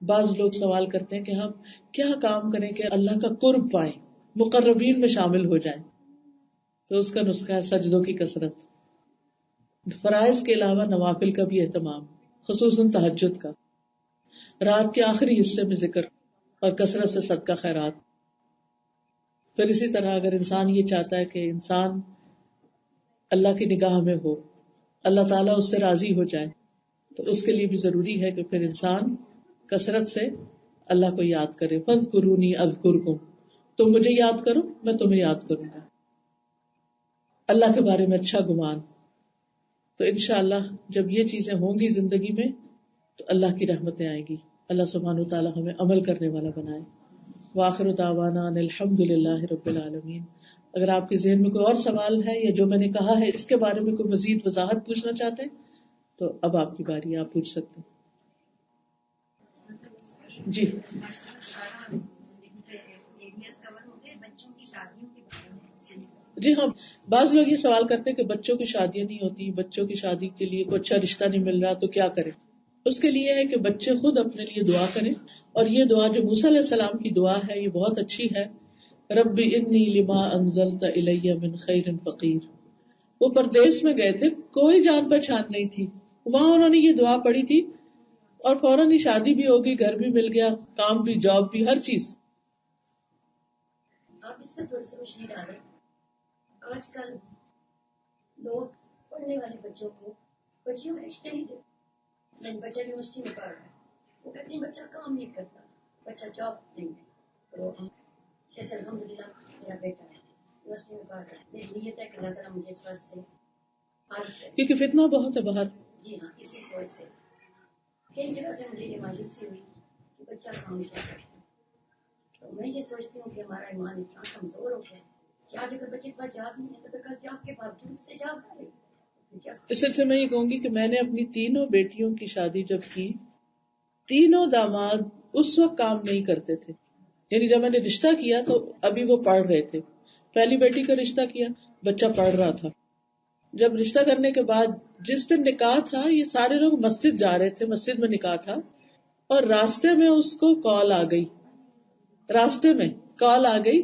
بعض لوگ سوال کرتے ہیں کہ ہم کیا کام کریں کہ اللہ کا قرب پائیں، مقربین میں شامل ہو جائیں. تو اس کا نسخہ ہے سجدوں کی کثرت، فرائض کے علاوہ نوافل کا بھی اہتمام، خصوصاً تہجد کا، رات کے آخری حصے میں ذکر اور کثرت سے صدقہ خیرات. پھر اسی طرح اگر انسان یہ چاہتا ہے کہ انسان اللہ کی نگاہ میں ہو، اللہ تعالیٰ اس سے راضی ہو جائے، تو اس کے لیے بھی ضروری ہے کہ پھر انسان کثرت سے اللہ کو یاد کرے. فاذکرونی اذکرکم، تم مجھے یاد کرو میں تمہیں یاد کروں گا. اللہ کے بارے میں اچھا گمان. تو انشاءاللہ جب یہ چیزیں ہوں گی زندگی میں تو اللہ کی رحمتیں آئیں گی. اللہ سبحانہ وتعالی ہمیں عمل کرنے والا بنائے. وآخر دعوانا ان الحمد للہ رب العالمین. اگر آپ کے ذہن میں کوئی اور سوال ہے یا جو میں نے کہا ہے اس کے بارے میں کوئی مزید وضاحت پوچھنا چاہتے ہیں تو اب آپ کی باری ہے، آپ پوچھ سکتے ہیں. جی جی ہاں، بعض لوگ یہ سوال کرتے ہیں کہ بچوں کی شادیاں نہیں ہوتی، بچوں کی شادی کے لیے کوئی اچھا رشتہ نہیں مل رہا تو کیا کریں. اس کے لیے ہے کہ بچے خود اپنے لیے دعا کریں، اور یہ دعا جو موسیٰ علیہ السلام کی دعا ہے یہ بہت اچھی ہے. رب انی لما انزلت الی من خیر فقیر. وہ پردیس میں گئے تھے، کوئی جان پہچان نہیں تھی، وہاں انہوں نے یہ دعا پڑھی تھی اور فوراً ہی شادی بھی ہوگی، گھر بھی مل گیا، کام بھی، جاب بھی، ہر چیز. آپ اس میں تھوڑی سی روشنی ڈالیں. آج کل لوگ پڑھنے والے بچوں کو بچیوں کا رشتے نہیں دیتے. میں بچہ یونیورسٹی میں پڑھ رہا ہے، وہ کہتے ہیں بچہ کام نہیں کرتا، بچہ جاب نہیں ہے. تو جیسے الحمدللہ میرا بیٹا ہے یونیورسٹی میں پڑھ رہا ہے، میری نیت ہے کہ اللہ تعالیٰ مجھے اس وقت سے کیونکہ فتنہ بہت ہے باہر. جی ہاں، اسی سوچ سے کئی جگہ سے مجھے یہ مایوسی ہوئی کہ بچہ کام کیا کرتا ہے. تو میں یہ سوچتی ہوں کہ ہمارا ایمان اتنا کمزور ہو گیا کہ آج اگر بچے کے پاس جاب نہیں ہے تو پھر کل جاب کے باوجود سے جاب ڈالے. اس سلسلے میں یہ کہوں گی کہ میں نے اپنی تینوں بیٹیوں کی شادی جب کی، تینوں داماد اس وقت کام نہیں کرتے تھے. یعنی جب میں نے رشتہ کیا تو ابھی وہ پڑھ رہے تھے. پہلی بیٹی کا رشتہ کیا، بچہ پڑھ رہا تھا. جب رشتہ کرنے کے بعد جس دن نکاح تھا یہ سارے لوگ مسجد جا رہے تھے، مسجد میں نکاح تھا، اور راستے میں اس کو کال آ گئی، راستے میں کال آ گئی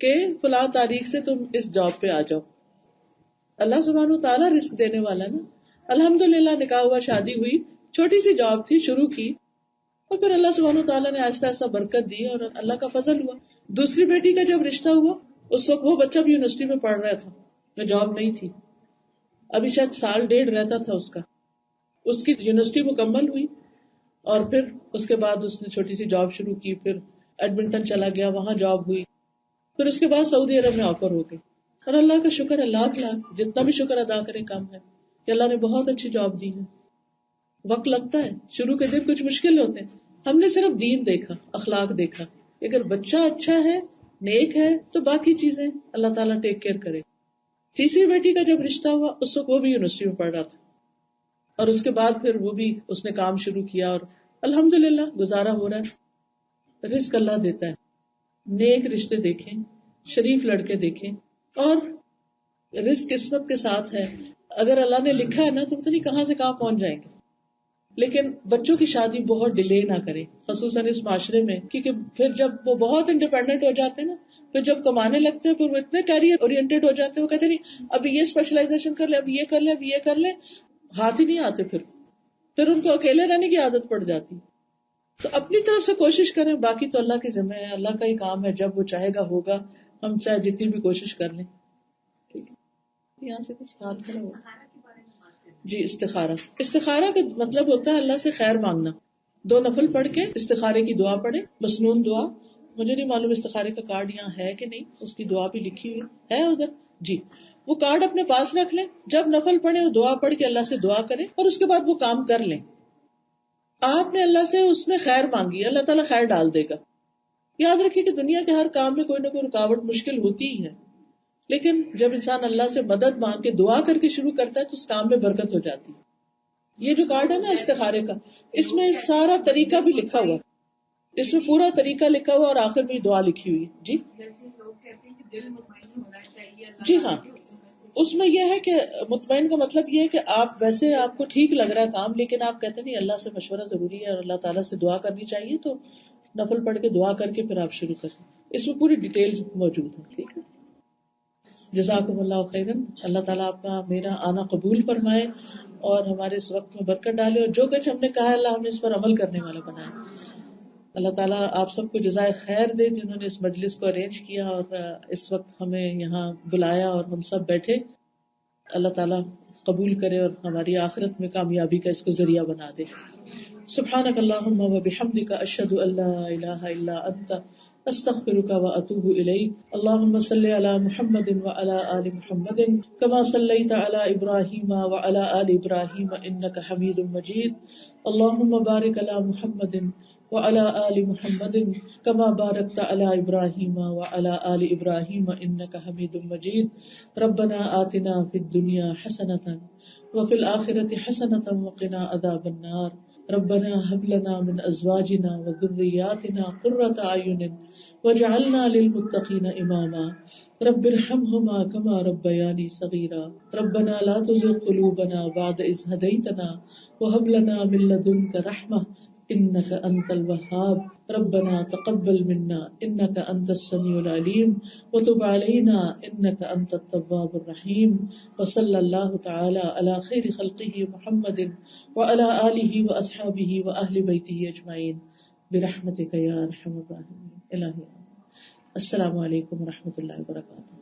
کہ فلاں تاریخ سے تم اس جاب پہ آ جاؤ. اللہ سبحانہ وتعالیٰ رزق دینے والا نا. الحمدللہ نکاح ہوا، شادی ہوئی، چھوٹی سی جاب تھی، شروع کی، اور پھر اللہ سبحانہ وتعالیٰ نے آہستہ آہستہ برکت دی اور اللہ کا فضل ہوا. دوسری بیٹی کا جب رشتہ ہوا اس وقت وہ بچہ بھی یونیورسٹی میں پڑھ رہا تھا، میں جاب نہیں تھی، ابھی شاید سال ڈیڑھ رہتا تھا اس کا. اس کی یونیورسٹی مکمل ہوئی اور پھر اس کے بعد اس نے چھوٹی سی جاب شروع کی، پھر ایڈمنٹن چلا گیا، وہاں جاب ہوئی، پھر اس کے بعد سعودی عرب میں آفر ہو گئی. اور اللہ کا شکر ہے، لاکھ جتنا بھی شکر ادا کرے کم ہے کہ اللہ نے بہت اچھی جاب دی ہے. وقت لگتا ہے، شروع کے دن کچھ مشکل ہوتے ہیں. ہم نے صرف دین دیکھا، اخلاق دیکھا. اگر بچہ اچھا ہے، نیک ہے، تو باقی چیزیں اللہ تعالیٰ ٹیک کیئر کرے. تیسری بیٹی کا جب رشتہ ہوا اس وقت وہ بھی یونیورسٹی میں پڑھ رہا تھا، اور اس کے بعد پھر وہ بھی اس نے کام شروع کیا اور الحمدللہ گزارا ہو رہا ہے. رزق اللہ دیتا ہے. نیک رشتے دیکھیں، شریف لڑکے دیکھیں، اور رزق قسمت کے ساتھ ہے. اگر اللہ نے لکھا ہے نا تو پتہ نہیں کہاں سے کہاں پہنچ جائیں گے. لیکن بچوں کی شادی بہت ڈیلے نہ کریں، خصوصاً اس معاشرے میں، کیونکہ پھر جب وہ بہت انڈیپینڈنٹ ہو جاتے ہیں نا، پھر جب کمانے لگتے ہیں پھر وہ اتنے کیریئر اورینٹیڈ ہو جاتے ہیں، وہ کہتے نہیں ابھی یہ اسپیشلائزیشن کر لے، ابھی یہ کر لے، ابھی یہ کر لے، ہاتھ ہی نہیں آتے. پھر ان کو اکیلے رہنے کی عادت پڑ جاتی. تو اپنی طرف سے کوشش کریں، باقی تو اللہ کے ذمہ ہے، اللہ کا ہی کام ہے، جب وہ چاہے گا ہوگا، ہم چاہے جتنی بھی کوشش کر لیں. ٹھیک ہے، یہاں سے کچھ ہاتھ کھڑا ہو. جی، استخارہ کا مطلب ہوتا ہے اللہ سے خیر مانگنا. 2 نفل پڑھ کے استخارے کی دعا پڑھے، مسنون دعا. مجھے نہیں معلوم استخارے کا کارڈ یہاں ہے کہ نہیں، اس کی دعا بھی لکھی ہوئی ہے ادھر. جی، وہ کارڈ اپنے پاس رکھ لیں، جب نفل پڑھے وہ دعا پڑھ کے اللہ سے دعا کریں، اور اس کے بعد وہ کام کر لیں. آپ نے اللہ سے اس میں خیر مانگی، اللہ تعالیٰ خیر ڈال دے گا. یاد رکھیے کہ دنیا کے ہر کام میں کوئی نہ کوئی رکاوٹ مشکل ہوتی ہی ہے، لیکن جب انسان اللہ سے مدد مانگ کے دعا کر کے شروع کرتا ہے تو اس کام میں برکت ہو جاتی ہے. یہ جو کارڈ ہے نا استخارے کا، اس میں سارا طریقہ بھی لکھا ہوا، اس میں پورا طریقہ لکھا ہوا اور آخر میں دعا لکھی ہوئی. جی جیسے لوگ کہتے ہیں کہ دل مطمئن ہونا چاہیے. جی ہاں، اس میں یہ ہے کہ مطمئن کا مطلب یہ ہے کہ آپ ویسے آپ کو ٹھیک لگ رہا ہے کام، لیکن آپ کہتے نہیں اللہ سے مشورہ ضروری ہے اور اللہ تعالیٰ سے دعا کرنی چاہیے، تو نفل پڑھ کے دعا کر کے پھر آپ شروع کریں. اس میں پوری ڈیٹیلز موجود ہیں. ٹھیک ہے، جزاکم اللہ خیرن. اللہ تعالیٰ آپ کا میرا آنا قبول فرمائے اور ہمارے اس وقت میں برکت ڈالے، اور جو کچھ ہم نے کہا ہے اللہ ہمیں اس پر عمل کرنے والا بنائے. اللہ تعالیٰ آپ سب کو جزائے خیر دے جنہوں نے اس مجلس کو ارینج کیا اور اس وقت ہمیں یہاں بلایا اور ہم سب بیٹھے. اللہ تعالیٰ قبول کرے اور ہماری آخرت میں کامیابی کا اس کو ذریعہ بنا دے. سبحانک اللہم و بحمدک، اشہد ان لا الہ الا انت، استغفرک و اتوب الیک. اللہم صلی علی محمد وعلی آل محمد کما صلیت علی ابراہیم وعلی آل ابراہیم انک حمید مجید. اللہم بارک علی محمد وعلی آل محمد کما بارکت علی ابراہیم وعلی آل ابراہیم انک حمید مجید. ربنا آتنا فی الدنیا حسنۃ وفی الآخرۃ حسنۃ وقنا عذاب النار. ربنا هب لنا من ازواجنا وذرياتنا قرة اعین واجعلنا للمتقین اماما. رب ارحمهما كما ربياني صغيرا. ربنا لا تزغ قلوبنا بعد إذ هديتنا وهب لنا من لدنك رحمة إنك أنت الوهاب. ربنا تقبل منا إنك أنت السميع العليم وتب علينا إنك أنت التواب الرحيم. وصلى الله تعالى على خير خلقه محمد وعلى آله وأصحابه وأهل بيته أجمعين برحمتك يا أرحم الراحمين. السلام علیکم ورحمۃ اللہ وبرکاتہ.